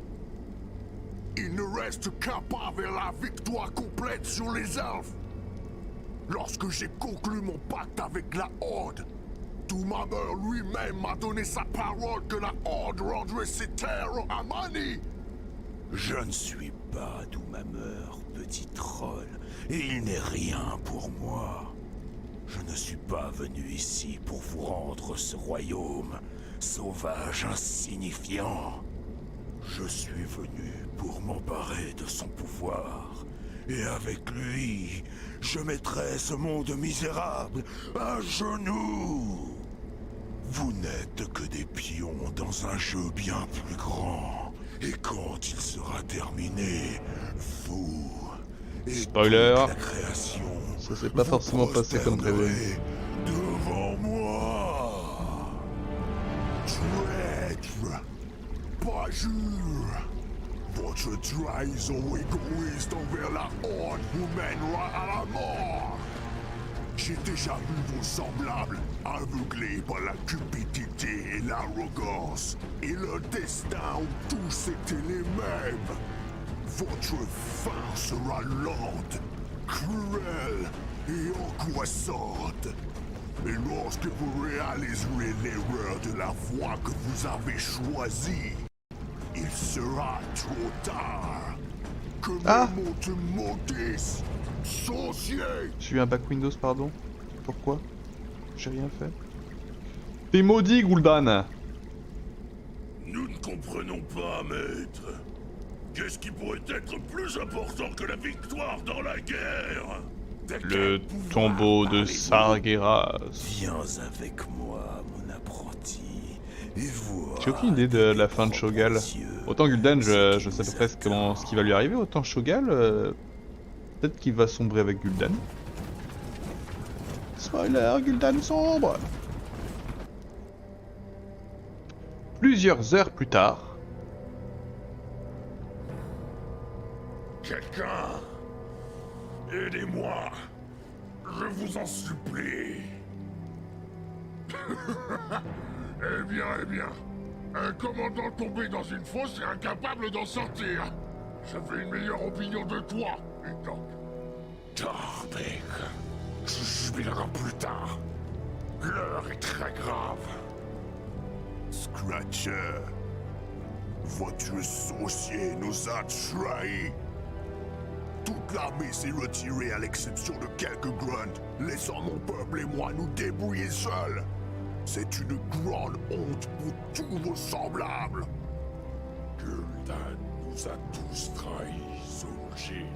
Il ne reste qu'un pas vers la victoire complète sur les elfes. Lorsque j'ai conclu mon pacte avec la Horde, Doomhammer lui-même m'a donné sa parole que la Horde rendrait ses terres à Amani. Je ne suis pas Doomhammer, petit troll, et il n'est rien pour moi. Je ne suis pas venu ici pour vous rendre ce royaume, sauvage insignifiant. Je suis venu pour m'emparer de son pouvoir, et avec lui, je mettrai ce monde misérable à genoux. Vous n'êtes que des pions dans un jeu bien plus grand. Et quand il sera terminé, vous et Spoiler. toute la création, Ça s'est pas forcément passé comme prévu. devant moi. Traître, parjure. Votre trahison égoïste envers la Horde vous mènera à la mort. J'ai déjà vu vos semblables aveuglés par la cupidité et l'arrogance, et le destin où tous étaient les mêmes. Votre fin sera lente, cruelle et angoissante. Et lorsque vous réaliserez l'erreur de la voie que vous avez choisie, il sera trop tard. Que mes mots te maudissent, sorcier! Je suis un back Windows, pardon. Pourquoi? J'ai rien fait. T'es maudit, Gul'dan! Nous ne comprenons pas, maître. Qu'est-ce qui pourrait être plus important que la victoire dans la guerre? Le tombeau de Sargeras. Viens avec moi, mon apprenti, et vois. J'ai aucune idée de la fin de Shogal. Autant Gul'dan, je sais à peu près ce qui va lui arriver, autant Shogal, peut-être qu'il va sombrer avec Gul'dan. Spoiler, Gul'dan sombre. Plusieurs heures plus tard. Quelqu'un, aidez-moi, je vous en supplie. Eh bien, un commandant tombé dans une fosse est incapable d'en sortir. J'avais une meilleure opinion de toi, Utok. Torbek, je jubilerai plus tard. L'heure est très grave. Scratcher, votre sorcier nous a trahis. Toute l'armée s'est retirée à l'exception de quelques grunts, laissant mon peuple et moi nous débrouiller seuls. C'est une grande honte pour tous vos semblables. Gul'dan nous a tous trahis, Zul'jin.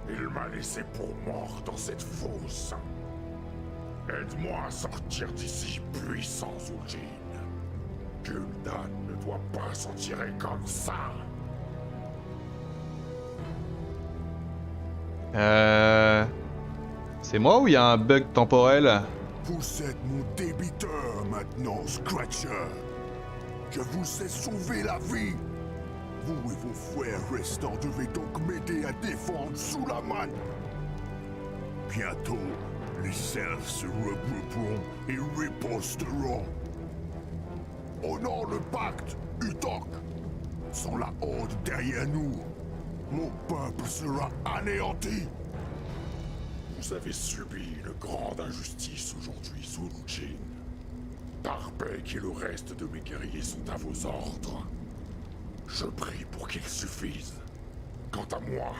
Il m'a laissé pour mort dans cette fosse. Aide-moi à sortir d'ici, puissant Zul'jin. Gul'dan ne doit pas s'en tirer comme ça. C'est moi ou il y a un bug temporel? Vous êtes mon débiteur maintenant, Scratcher. Je vous ai sauvé la vie. Vous et vos frères restants devez donc m'aider à défendre Suleiman. Bientôt, les elfes se regrouperont et riposteront. Honore le pacte, Utok. Sans la horde derrière nous, mon peuple sera anéanti. Vous avez subi une grande injustice aujourd'hui, Zul'jin. Tarbek et le reste de mes guerriers sont à vos ordres. Je prie pour qu'il suffise. Quant à moi,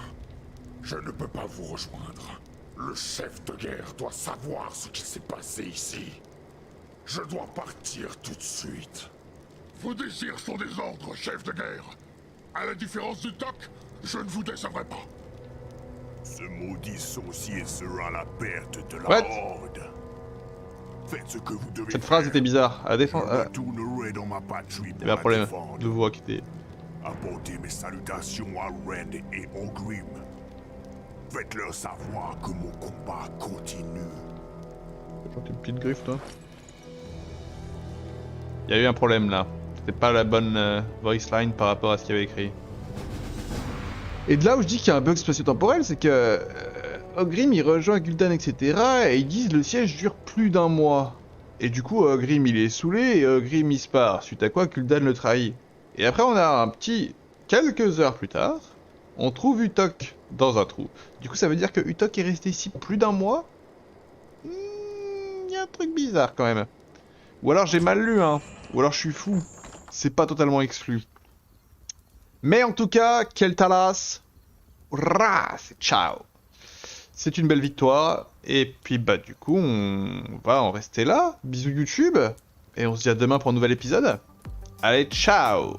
je ne peux pas vous rejoindre. Le chef de guerre doit savoir ce qui s'est passé ici. Je dois partir tout de suite. Vos désirs sont des ordres, chef de guerre. À la différence du Doc, je ne vous décevrai pas. Ce maudit sorcier sera la perte de la horde. Faites ce que vous devez. Cette phrase était bizarre. À défendre. Je retournerai dans ma patrie Il y avait un problème de voix qui était. Apportez mes salutations à Rend et Ogrim. Faites-leur savoir que mon combat continue. T'es une petite griffe, toi. Il y a eu un problème là. C'était pas la bonne voice line par rapport à ce qu'il y avait écrit. Et de là où je dis qu'il y a un bug spatio-temporel, c'est que Ogrim il rejoint Gul'dan, etc. Et ils disent le siège dure plus d'un mois. Et du coup, Ogrim il est saoulé et Ogrim il se part. Suite à quoi Gul'dan le trahit. Et après, on a un petit. Quelques heures plus tard, on trouve Utok dans un trou. Du coup, ça veut dire que Utok est resté ici plus d'un mois. Il y a un truc bizarre quand même. Ou alors j'ai mal lu, hein. Ou alors je suis fou. C'est pas totalement exclu. Mais en tout cas, Kel'Thas, ciao. C'est une belle victoire. Et puis bah du coup, on va en rester là. Bisous YouTube. Et on se dit à demain pour un nouvel épisode. Allez, ciao.